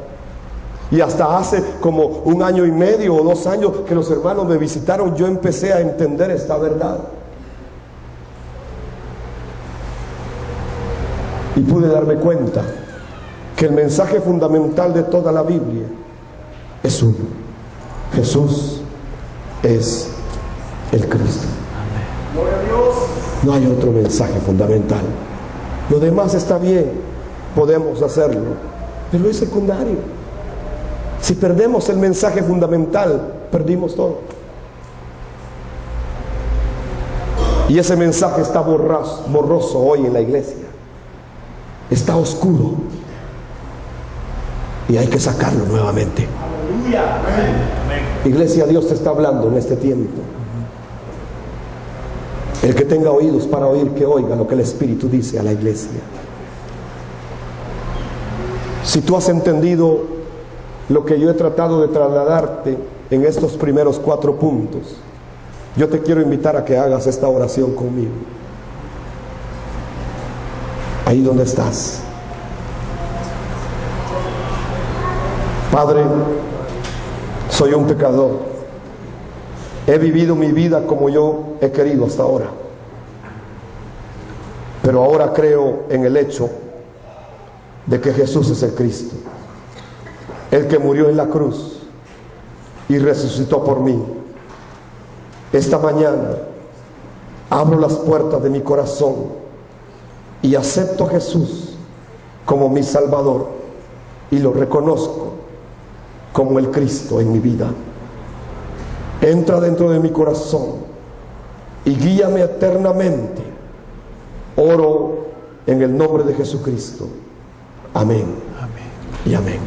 Y hasta hace como 1 año y medio o 2 años que los hermanos me visitaron, yo empecé a entender esta verdad. Y pude darme cuenta que el mensaje fundamental de toda la Biblia es uno: Jesús es el Cristo. No hay otro mensaje fundamental. Lo demás está bien, podemos hacerlo, pero es secundario. Si perdemos el mensaje fundamental, perdimos todo. Y ese mensaje está borroso hoy en la iglesia. está oscuro y hay que sacarlo nuevamente. Iglesia, Dios te está hablando en este tiempo. El que tenga oídos para oír, que oiga lo que el Espíritu dice a la iglesia. Si tú has entendido lo que yo he tratado de trasladarte en estos primeros 4 puntos, yo te quiero invitar a que hagas esta oración conmigo. Ahí donde estás. Padre, soy un pecador. He vivido mi vida como yo he querido hasta ahora. Pero ahora creo en el hecho de que Jesús es el Cristo, el que murió en la cruz y resucitó por mí. Esta mañana abro las puertas de mi corazón y acepto a Jesús como mi Salvador y lo reconozco como el Cristo en mi vida. Entra dentro de mi corazón y guíame eternamente. Oro en el nombre de Jesucristo. Amén. Amén. Y amén.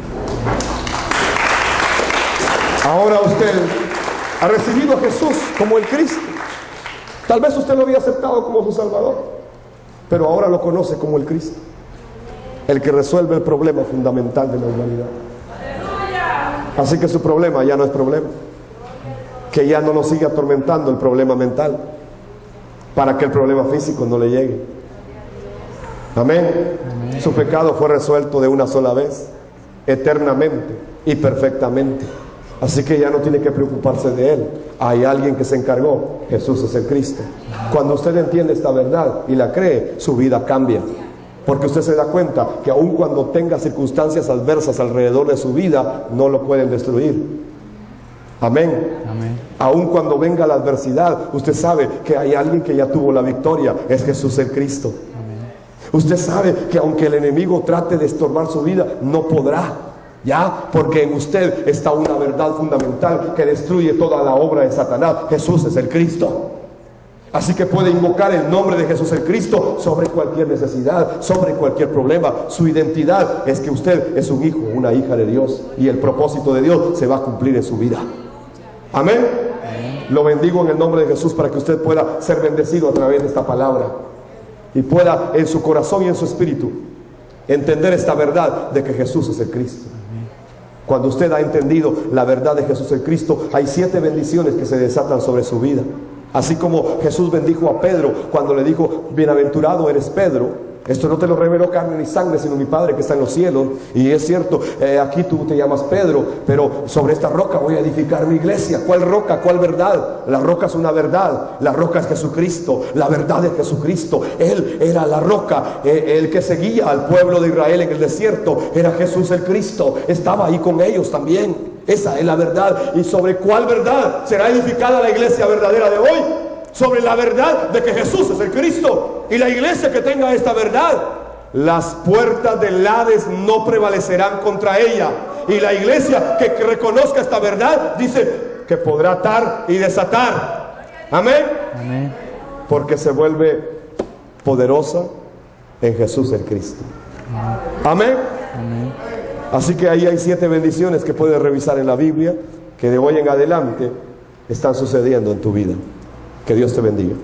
Ahora usted ha recibido a Jesús como el Cristo. Tal vez usted lo había aceptado como su Salvador, pero ahora lo conoce como el Cristo, el que resuelve el problema fundamental de la humanidad. Así que su problema ya no es problema. Que ya no lo siga atormentando el problema mental, para que el problema físico no le llegue. Amén. Amén. Su pecado fue resuelto de una sola vez, eternamente y perfectamente. Así que ya no tiene que preocuparse de él. Hay alguien que se encargó. Jesús es el Cristo. Cuando usted entiende esta verdad y la cree, su vida cambia. Porque usted se da cuenta que aun cuando tenga circunstancias adversas alrededor de su vida, no lo pueden destruir. Amén. Amén. Aun cuando venga la adversidad, usted sabe que hay alguien que ya tuvo la victoria. Es Jesús el Cristo. Amén. Usted sabe que aunque el enemigo trate de estorbar su vida, no podrá. ¿Ya? Porque en usted está una verdad fundamental que destruye toda la obra de Satanás. Jesús es el Cristo. Así que puede invocar el nombre de Jesús el Cristo sobre cualquier necesidad, sobre cualquier problema. Su identidad es que usted es un hijo, una hija de Dios, y el propósito de Dios se va a cumplir en su vida. Amén. Lo bendigo en el nombre de Jesús para que usted pueda ser bendecido a través de esta palabra y pueda en su corazón y en su espíritu entender esta verdad de que Jesús es el Cristo. Cuando usted ha entendido la verdad de Jesús el Cristo, hay 7 bendiciones que se desatan sobre su vida. Así como Jesús bendijo a Pedro cuando le dijo: bienaventurado eres Pedro. Esto no te lo reveló carne ni sangre, sino mi Padre que está en los cielos. Y es cierto, aquí tú te llamas Pedro, pero sobre esta roca voy a edificar mi iglesia. ¿Cuál roca? ¿Cuál verdad? La roca es una verdad. La roca es Jesucristo. La verdad es Jesucristo. Él era la roca. El que seguía al pueblo de Israel en el desierto era Jesús el Cristo. Estaba ahí con ellos también. Esa es la verdad. ¿Y sobre cuál verdad será edificada la iglesia verdadera de hoy? Sobre la verdad de que Jesús es el Cristo. Y la iglesia que tenga esta verdad, las puertas del Hades no prevalecerán contra ella. Y la iglesia que reconozca esta verdad, dice que podrá atar y desatar. Amén. Amén. Porque se vuelve poderosa en Jesús el Cristo. Amén. Amén. Así que ahí hay 7 bendiciones que puedes revisar en la Biblia, que de hoy en adelante están sucediendo en tu vida. Que Dios te bendiga.